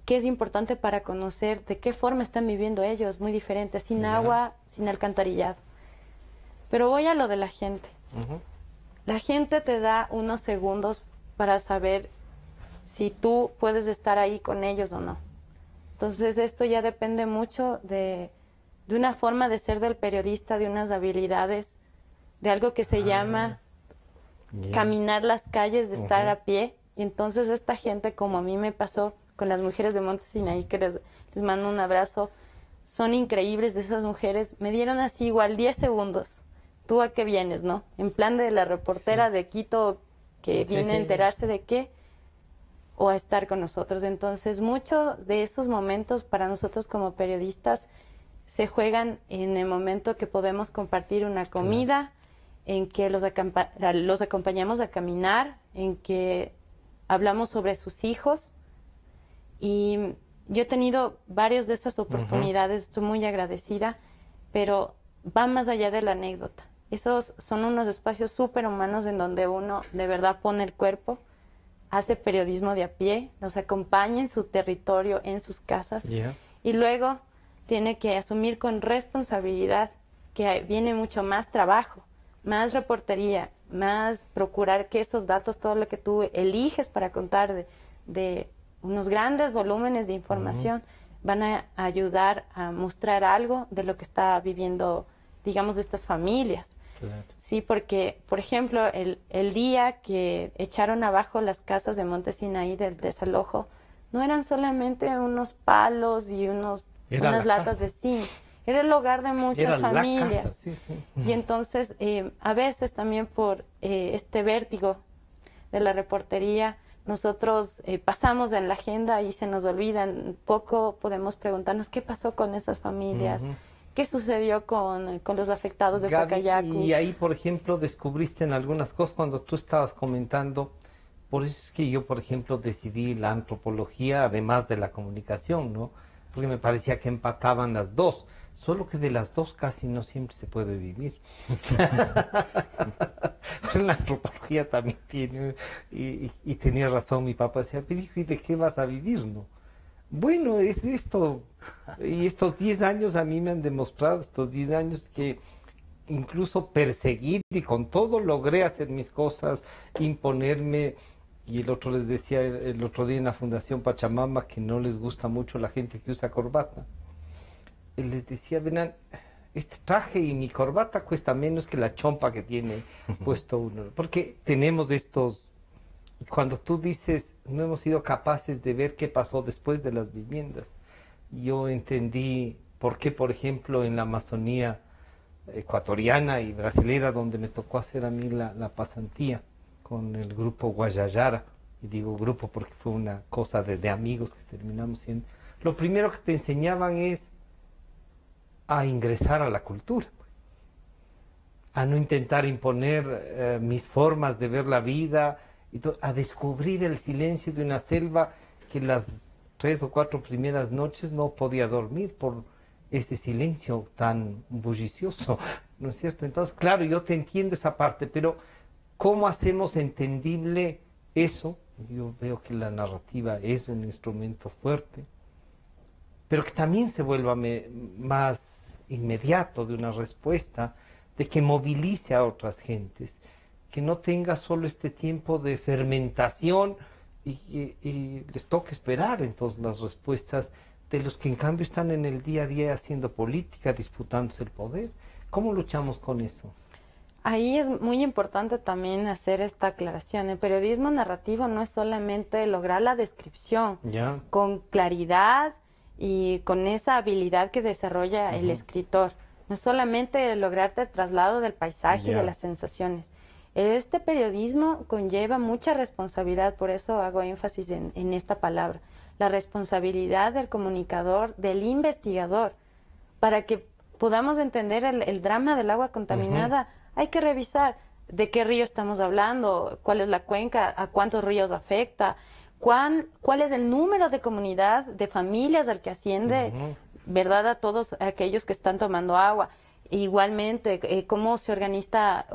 que es importante para conocer de qué forma están viviendo ellos, muy diferente, sin agua, sin alcantarillado. Pero voy a lo de la gente. La gente te da unos segundos para saber si tú puedes estar ahí con ellos o no. Entonces esto ya depende mucho de una forma de ser del periodista, de unas habilidades, de algo que se llama caminar las calles, de estar a pie. Y entonces esta gente, como a mí me pasó con las mujeres de Monte Sinaí, que les mando un abrazo, son increíbles de esas mujeres, me dieron así igual 10 segundos. ¿Tú a qué vienes, no? En plan de la reportera de Quito que viene a enterarse de qué, o a estar con nosotros. Entonces, muchos de esos momentos para nosotros como periodistas se juegan en el momento que podemos compartir una comida, en que los acompañamos a caminar, en que hablamos sobre sus hijos. Y yo he tenido varias de esas oportunidades, estoy muy agradecida, pero va más allá de la anécdota. Esos son unos espacios súper humanos en donde uno de verdad pone el cuerpo, hace periodismo de a pie, nos acompaña en su territorio, en sus casas, y luego tiene que asumir con responsabilidad que viene mucho más trabajo, más reportería, más procurar que esos datos, todo lo que tú eliges para contar de unos grandes volúmenes de información, van a ayudar a mostrar algo de lo que está viviendo, digamos, de estas familias. Claro. Sí, porque, por ejemplo, el día que echaron abajo las casas de Monte Sinaí del desalojo, no eran solamente unos palos y unas latas de zinc, era el hogar de muchas familias. Y entonces, a veces también por este vértigo de la reportería, nosotros pasamos en la agenda y se nos olvidan. Poco podemos preguntarnos qué pasó con esas familias, qué sucedió con los afectados de Pacayacu. Y ahí, por ejemplo, descubriste en algunas cosas cuando tú estabas comentando. Por eso es que yo, por ejemplo, decidí la antropología, además de la comunicación, ¿no? Porque me parecía que empataban las dos. Solo que de las dos casi no siempre se puede vivir. La antropología también tiene, y tenía razón mi papá, decía, pero hijo, ¿y de qué vas a vivir, no? Bueno, es esto, y estos 10 años a mí me han demostrado, estos 10 años, que incluso perseguir y con todo logré hacer mis cosas, imponerme. Y el otro les decía el otro día en la Fundación Pachamama que no les gusta mucho la gente que usa corbata. Y les decía, verán, este traje y mi corbata cuesta menos que la chompa que tiene puesto uno. Porque tenemos estos... Cuando tú dices, no hemos sido capaces de ver qué pasó después de las viviendas, yo entendí por qué, por ejemplo, en la Amazonía ecuatoriana y brasilera, donde me tocó hacer a mí la pasantía con el grupo Guayayara, y digo grupo porque fue una cosa de amigos que terminamos siendo, lo primero que te enseñaban es a ingresar a la cultura, a no intentar imponer mis formas de ver la vida, a descubrir el silencio de una selva que las 3 o 4 primeras noches no podía dormir por ese silencio tan bullicioso, ¿no es cierto? Entonces, claro, yo te entiendo esa parte, pero ¿cómo hacemos entendible eso? Yo veo que la narrativa es un instrumento fuerte, pero que también se vuelva más inmediato de una respuesta, de que movilice a otras gentes, que no tenga solo este tiempo de fermentación y les toca esperar entonces las respuestas de los que en cambio están en el día a día haciendo política, disputándose el poder. ¿Cómo luchamos con eso? Ahí es muy importante también hacer esta aclaración. El periodismo narrativo no es solamente lograr la descripción con claridad y con esa habilidad que desarrolla el escritor. No es solamente lograrte el traslado del paisaje y de las sensaciones. Este periodismo conlleva mucha responsabilidad, por eso hago énfasis en esta palabra. La responsabilidad del comunicador, del investigador. Para que podamos entender el drama del agua contaminada, hay que revisar de qué río estamos hablando, cuál es la cuenca, a cuántos ríos afecta, cuál es el número de comunidad, de familias al que asciende, ¿verdad? A todos aquellos que están tomando agua. igualmente, cómo se organiza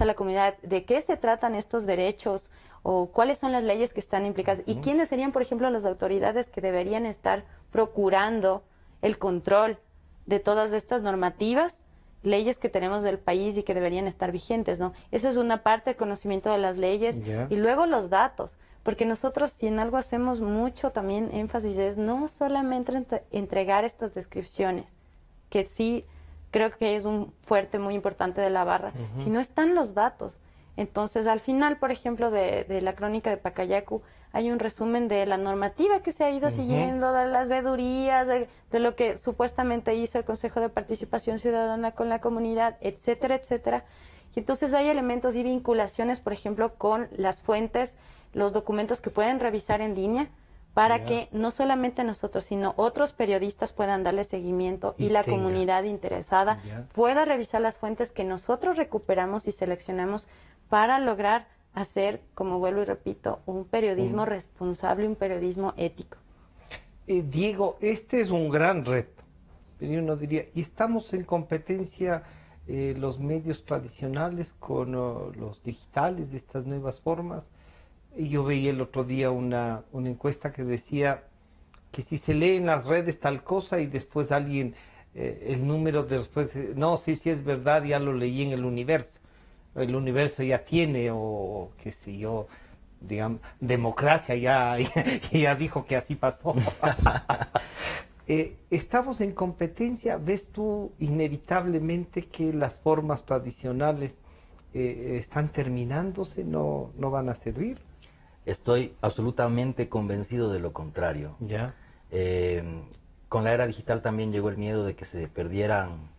la comunidad, de qué se tratan estos derechos o cuáles son las leyes que están implicadas y quiénes serían, por ejemplo, las autoridades que deberían estar procurando el control de todas estas normativas, leyes que tenemos del país y que deberían estar vigentes, ¿no? Eso es una parte del conocimiento de las leyes y luego los datos, porque nosotros si en algo hacemos mucho también énfasis es no solamente entregar estas descripciones, que sí creo que es un fuerte muy importante de la barra, sino están los datos. Entonces, al final, por ejemplo, de la crónica de Pacayacu, hay un resumen de la normativa que se ha ido siguiendo, de las vedurías, de lo que supuestamente hizo el Consejo de Participación Ciudadana con la comunidad, etcétera, etcétera. Y entonces hay elementos y vinculaciones, por ejemplo, con las fuentes, los documentos que pueden revisar en línea, para que no solamente nosotros, sino otros periodistas puedan darle seguimiento y la comunidad interesada pueda revisar las fuentes que nosotros recuperamos y seleccionamos para lograr hacer, como vuelvo y repito, un periodismo responsable, un periodismo ético. Diego, este es un gran reto, pero uno diría, ¿y estamos en competencia los medios tradicionales con los digitales de estas nuevas formas? Y yo veía el otro día una encuesta que decía que si se lee en las redes tal cosa y después alguien, el número de después, no, sí es verdad, ya lo leí en el Universo. El Universo ya tiene, o qué sé yo, digamos, Democracia ya dijo que así pasó. Estamos en competencia, ¿ves tú inevitablemente que las formas tradicionales están terminándose, no van a servir? Estoy absolutamente convencido de lo contrario. Ya. Con la era digital también llegó el miedo de que se perdieran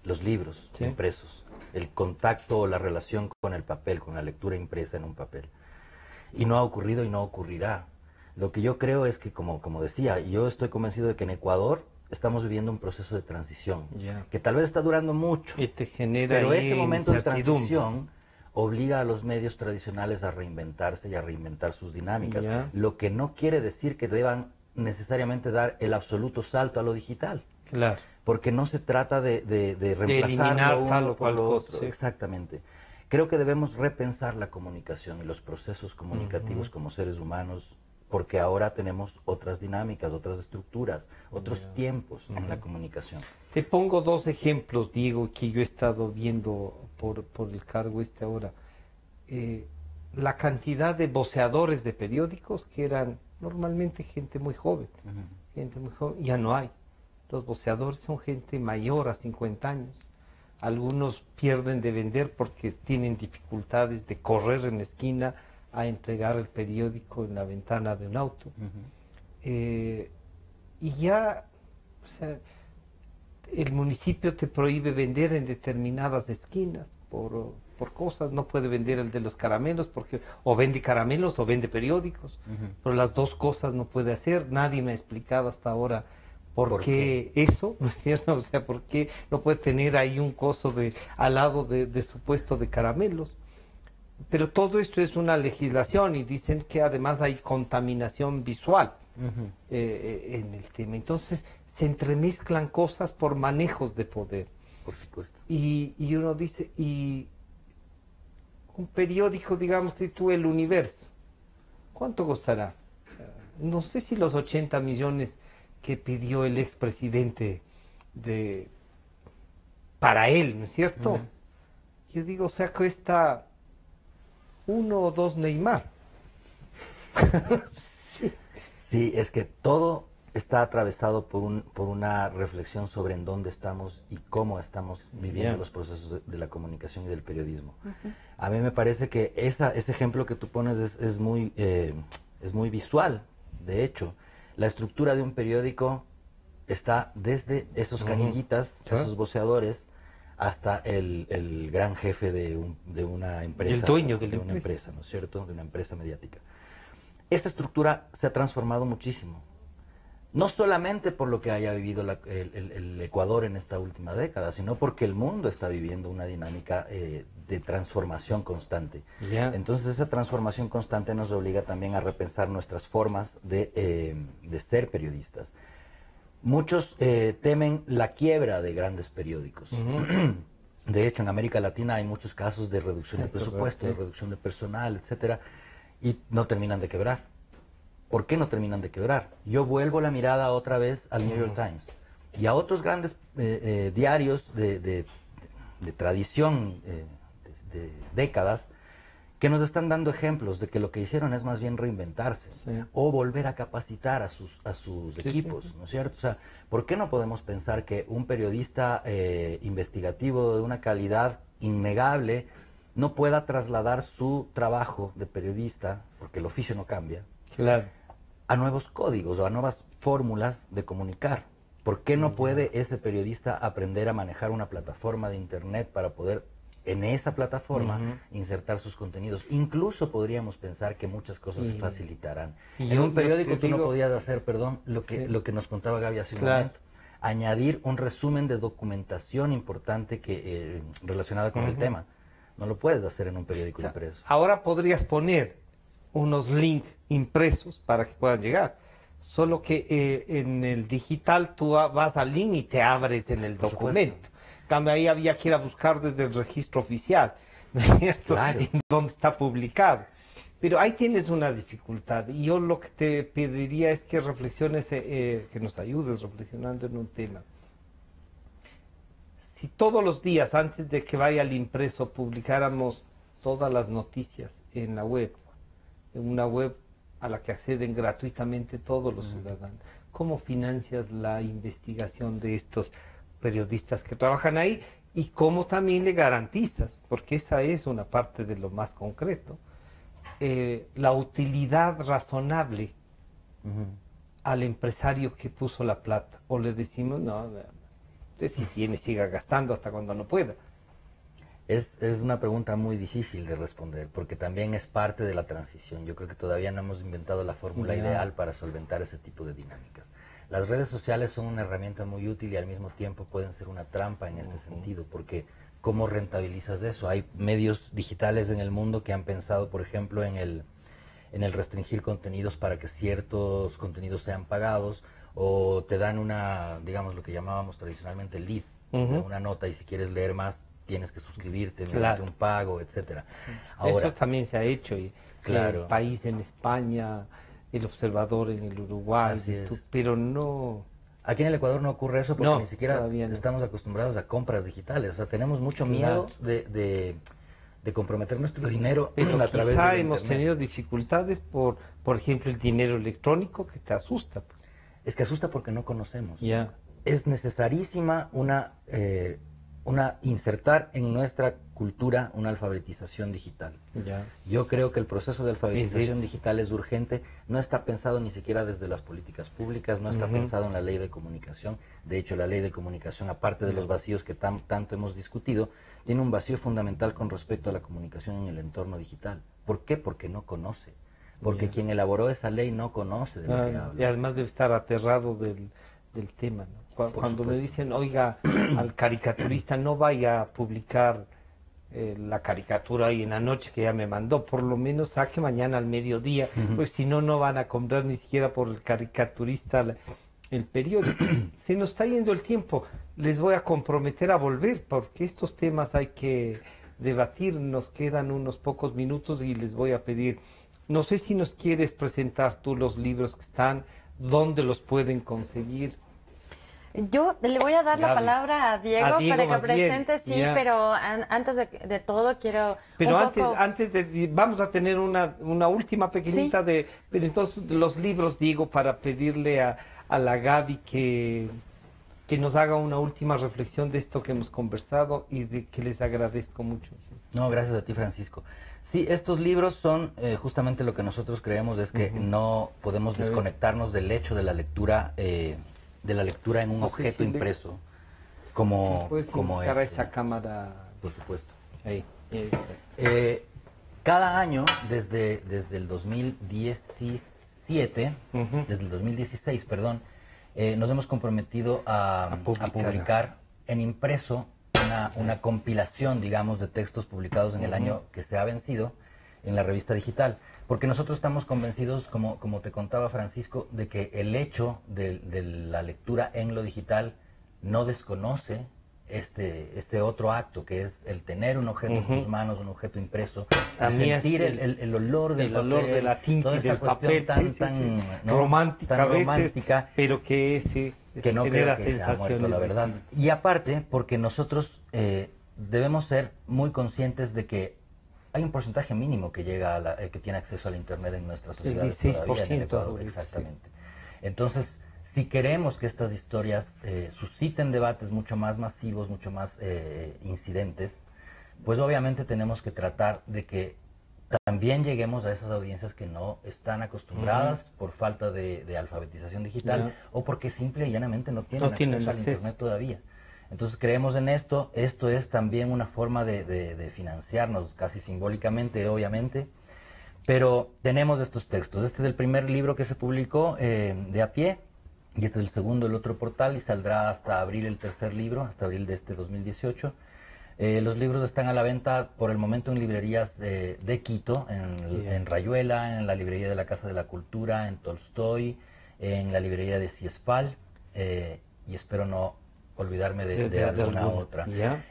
los libros impresos, el contacto o la relación con el papel, con la lectura impresa en un papel. Y no ha ocurrido y no ocurrirá. Lo que yo creo es que, como decía, yo estoy convencido de que en Ecuador estamos viviendo un proceso de transición, que tal vez está durando mucho, y te genera pero ese momento de transición obliga a los medios tradicionales a reinventarse y a reinventar sus dinámicas, lo que no quiere decir que deban necesariamente dar el absoluto salto a lo digital. Claro. Porque no se trata de reemplazar lo uno por lo otro. Exactamente. Creo que debemos repensar la comunicación y los procesos comunicativos como seres humanos, porque ahora tenemos otras dinámicas, otras estructuras, otros tiempos en la comunicación. Te pongo dos ejemplos, Diego, que yo he estado viendo por el cargo ahora. La cantidad de voceadores de periódicos que eran normalmente gente muy joven, ya no hay. Los voceadores son gente mayor a 50 años. Algunos pierden de vender porque tienen dificultades de correr en la esquina a entregar el periódico en la ventana de un auto. Y ya, o sea, el municipio te prohíbe vender en determinadas esquinas por cosas. No puede vender el de los caramelos porque o vende caramelos o vende periódicos. Pero las dos cosas no puede hacer. Nadie me ha explicado hasta ahora ¿por qué eso? ¿No es cierto? O sea, ¿por qué no puede tener ahí un coso al lado de su puesto de caramelos? Pero todo esto es una legislación y dicen que además hay contaminación visual en el tema. Entonces se entremezclan cosas por manejos de poder. Por supuesto. Y uno dice, y un periódico, digamos, si tú El Universo, ¿cuánto costará? No sé si los 80 millones que pidió el expresidente para él, ¿no es cierto? Yo digo, o sea, cuesta 1 o 2 Neymar. Sí, es que todo está atravesado por una reflexión sobre en dónde estamos y cómo estamos viviendo los procesos de la comunicación y del periodismo. A mí me parece que ese ejemplo que tú pones es muy visual. De hecho, la estructura de un periódico está desde esos canillitas, esos voceadores, hasta el gran jefe de una empresa. El dueño de una empresa, ¿no es cierto? De una empresa mediática. Esta estructura se ha transformado muchísimo. No solamente por lo que haya vivido el Ecuador en esta última década, sino porque el mundo está viviendo una dinámica de transformación constante. Entonces esa transformación constante nos obliga también a repensar nuestras formas de ser periodistas. Muchos temen la quiebra de grandes periódicos. De hecho, en América Latina hay muchos casos de reducción de presupuesto, de reducción de personal, etcétera, y no terminan de quebrar. ¿Por qué no terminan de quebrar? Yo vuelvo la mirada otra vez al New York Times y a otros grandes diarios de tradición de décadas que nos están dando ejemplos de que lo que hicieron es más bien reinventarse o volver a capacitar a sus equipos, ¿no es cierto? O sea, ¿por qué no podemos pensar que un periodista investigativo de una calidad innegable no pueda trasladar su trabajo de periodista, porque el oficio no cambia, a nuevos códigos o a nuevas fórmulas de comunicar? ¿Por qué no puede ese periodista aprender a manejar una plataforma de internet para poder en esa plataforma insertar sus contenidos? Incluso podríamos pensar que muchas cosas se facilitarán. En un periódico tú no podías hacer, lo que nos contaba Gaby hace un momento, añadir un resumen de documentación importante que relacionada con el tema. No lo puedes hacer en un periódico impreso. Ahora podrías poner unos links impresos para que puedan llegar. Solo que en el digital tú vas al link y te abres en el documento. Cambio, ahí había que ir a buscar desde el registro oficial, ¿no es cierto? Claro. Donde está publicado. Pero ahí tienes una dificultad. Y yo lo que te pediría es que reflexiones, que nos ayudes reflexionando en un tema. Si todos los días, antes de que vaya al impreso, publicáramos todas las noticias en la web, en una web a la que acceden gratuitamente todos los ciudadanos, ¿cómo financias la investigación de estos periodistas que trabajan ahí? Y cómo también le garantizas, porque esa es una parte de lo más concreto, la utilidad razonable al empresario que puso la plata. O le decimos, no, usted si tiene, siga gastando hasta cuando no pueda. Es una pregunta muy difícil de responder, porque también es parte de la transición. Yo creo que todavía no hemos inventado la fórmula ideal para solventar ese tipo de dinámicas. Las redes sociales son una herramienta muy útil y al mismo tiempo pueden ser una trampa en este sentido, porque ¿cómo rentabilizas eso? Hay medios digitales en el mundo que han pensado, por ejemplo, en el restringir contenidos para que ciertos contenidos sean pagados, o te dan digamos, lo que llamábamos tradicionalmente lead, una nota, y si quieres leer más tienes que suscribirte, mediante un pago, etcétera. Ahora, eso también se ha hecho, y el País en España, el Observador en el Uruguay, pero no... Aquí en el Ecuador no ocurre eso porque ni siquiera estamos acostumbrados a compras digitales. O sea, tenemos mucho miedo de comprometer nuestro dinero pero a través de quizá hemos internet. tenido dificultades por ejemplo, el dinero electrónico, que te asusta. Es que asusta porque no conocemos. Ya. Es necesarísima insertar en nuestra cultura una alfabetización digital. Yo creo que el proceso de alfabetización digital es urgente. No está pensado ni siquiera desde las políticas públicas, no está pensado en la ley de comunicación. De hecho, la ley de comunicación, aparte de los vacíos que tanto hemos discutido, tiene un vacío fundamental con respecto a la comunicación en el entorno digital. ¿Por qué? Porque no conoce. Porque quien elaboró esa ley no conoce de lo que habla. Y además debe estar aterrado del tema, ¿no? Cuando me dicen, oiga, al caricaturista no vaya a publicar la caricatura hoy en la noche que ya me mandó, por lo menos saque mañana al mediodía, pues si no, no van a comprar ni siquiera por el caricaturista el periódico. Se nos está yendo el tiempo, les voy a comprometer a volver, porque estos temas hay que debatir, nos quedan unos pocos minutos y les voy a pedir, no sé si nos quieres presentar tú los libros que están, dónde los pueden conseguir. Yo le voy a dar la palabra a Diego para que presente, pero antes de todo quiero... Pero antes vamos a tener una última pequeñita pero entonces los libros, Diego, para pedirle a la Gaby que nos haga una última reflexión de esto que hemos conversado y de que les agradezco mucho. No, gracias a ti, Francisco. Sí, estos libros son justamente lo que nosotros creemos es que no podemos desconectarnos del hecho de la lectura en un objeto impreso como este. Esa cámara, por supuesto. Ahí. Cada año desde el 2017, desde el 2016, perdón, nos hemos comprometido a publicar en impreso una compilación, digamos, de textos publicados en el año que se ha vencido, en la revista digital, porque nosotros estamos convencidos, como te contaba Francisco, de que el hecho de la lectura en lo digital no desconoce este otro acto, que es el tener un objeto en tus manos, un objeto impreso, y sentir el olor del papel, olor de la tinta y del papel, ¿no? romántica tan a veces, romántica, pero que no genera creo que sea muerto, sensaciones la verdad. distintas. Y aparte, porque nosotros debemos ser muy conscientes de que hay un porcentaje mínimo que llega que tiene acceso al internet en nuestra sociedad. El 16% todavía en el Ecuador, ahorita, exactamente. Entonces, si queremos que estas historias susciten debates mucho más masivos, mucho más incidentes, pues obviamente tenemos que tratar de que también lleguemos a esas audiencias que no están acostumbradas por falta de alfabetización digital o porque simple y llanamente no tienen acceso al internet todavía. Entonces creemos en esto. Esto es también una forma de financiarnos, casi simbólicamente, obviamente. Pero tenemos estos textos. Este es el primer libro que se publicó de a pie. Y este es el segundo, el otro portal, y saldrá hasta abril el tercer libro, hasta abril de este 2018. Los libros están a la venta por el momento en librerías de Quito, en Rayuela, en la librería de la Casa de la Cultura, en Tolstoy, en la librería de Ciespal, y espero no olvidarme de alguna otra.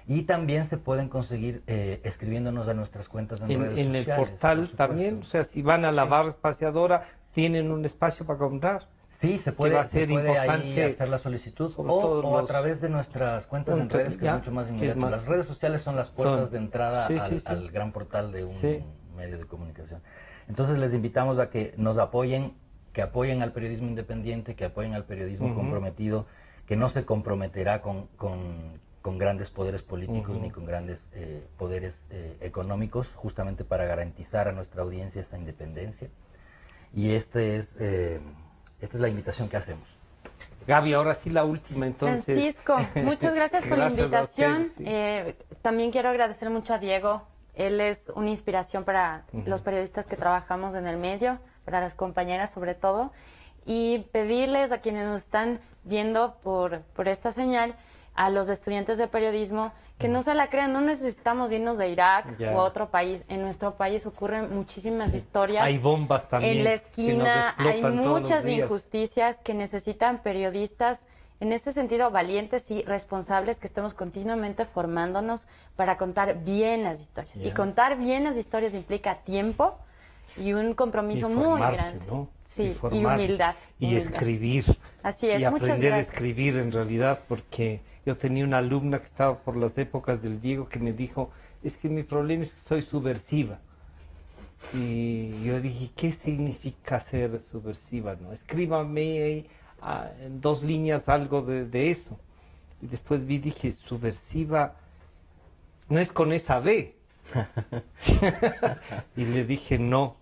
Y también se pueden conseguir escribiéndonos a nuestras cuentas en redes sociales. En el portal también, o sea, si van a la barra espaciadora, ¿tienen un espacio para comprar? Sí, se puede ahí hacer la solicitud o a través de nuestras cuentas en redes, que es mucho más inmediato. Las redes sociales son las puertas de entrada al gran portal de un medio de comunicación. Entonces les invitamos a que nos apoyen, que apoyen al periodismo independiente, que apoyen al periodismo comprometido, que no se comprometerá con grandes poderes políticos ni con grandes poderes económicos, justamente para garantizar a nuestra audiencia esa independencia. Y esta es la invitación que hacemos. Gaby, ahora sí la última entonces. Francisco, muchas gracias por la invitación. Ustedes, también quiero agradecer mucho a Diego. Él es una inspiración para los periodistas que trabajamos en el medio, para las compañeras sobre todo. Y pedirles a quienes nos están viendo por esta señal, a los estudiantes de periodismo, que no se la crean, no necesitamos irnos de Irak o a otro país. En nuestro país ocurren muchísimas historias. Hay bombas también. En la esquina hay muchas injusticias que necesitan periodistas, en ese sentido, valientes y responsables, que estemos continuamente formándonos para contar bien las historias. Y contar bien las historias implica tiempo y un compromiso muy grande. ¿No? Sí, y humildad. Y escribir. Así es, y muchas aprender gracias. a escribir en realidad, porque yo tenía una alumna que estaba por las épocas del Diego que me dijo, es que mi problema es que soy subversiva. Y yo dije, ¿qué significa ser subversiva? ¿No? Escríbame en 2 líneas algo de eso. Y después dije, subversiva no es con esa B. Y le dije, no,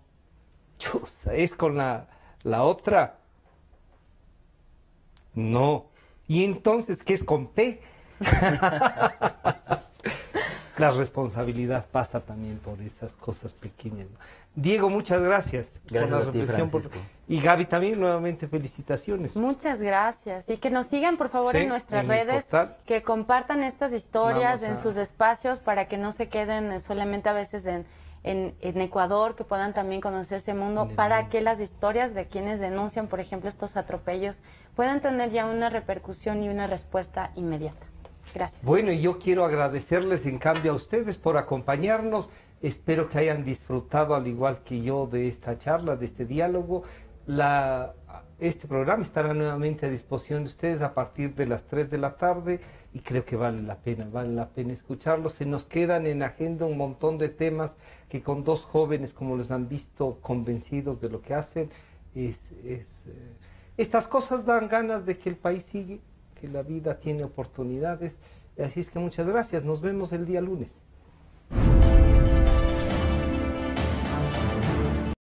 chusa, es con la otra. No. Y entonces, ¿qué es con P? La responsabilidad pasa también por esas cosas pequeñas. Diego, muchas gracias por la reflexión. Y Gaby también, nuevamente felicitaciones. Muchas gracias. Y que nos sigan, por favor, en nuestras redes, que compartan estas historias en sus espacios para que no se queden solamente a veces en Ecuador, que puedan también conocer ese mundo, para que las historias de quienes denuncian, por ejemplo, estos atropellos, puedan tener ya una repercusión y una respuesta inmediata. Gracias. Bueno, y yo quiero agradecerles en cambio a ustedes por acompañarnos. Espero que hayan disfrutado, al igual que yo, de esta charla, de este diálogo. Este programa estará nuevamente a disposición de ustedes a partir de las 3 de la tarde y creo que vale la pena escucharlos. Se nos quedan en agenda un montón de temas que con 2 jóvenes, como los han visto, convencidos de lo que hacen, estas cosas dan ganas de que el país sigue, que la vida tiene oportunidades. Así es que muchas gracias. Nos vemos el día lunes.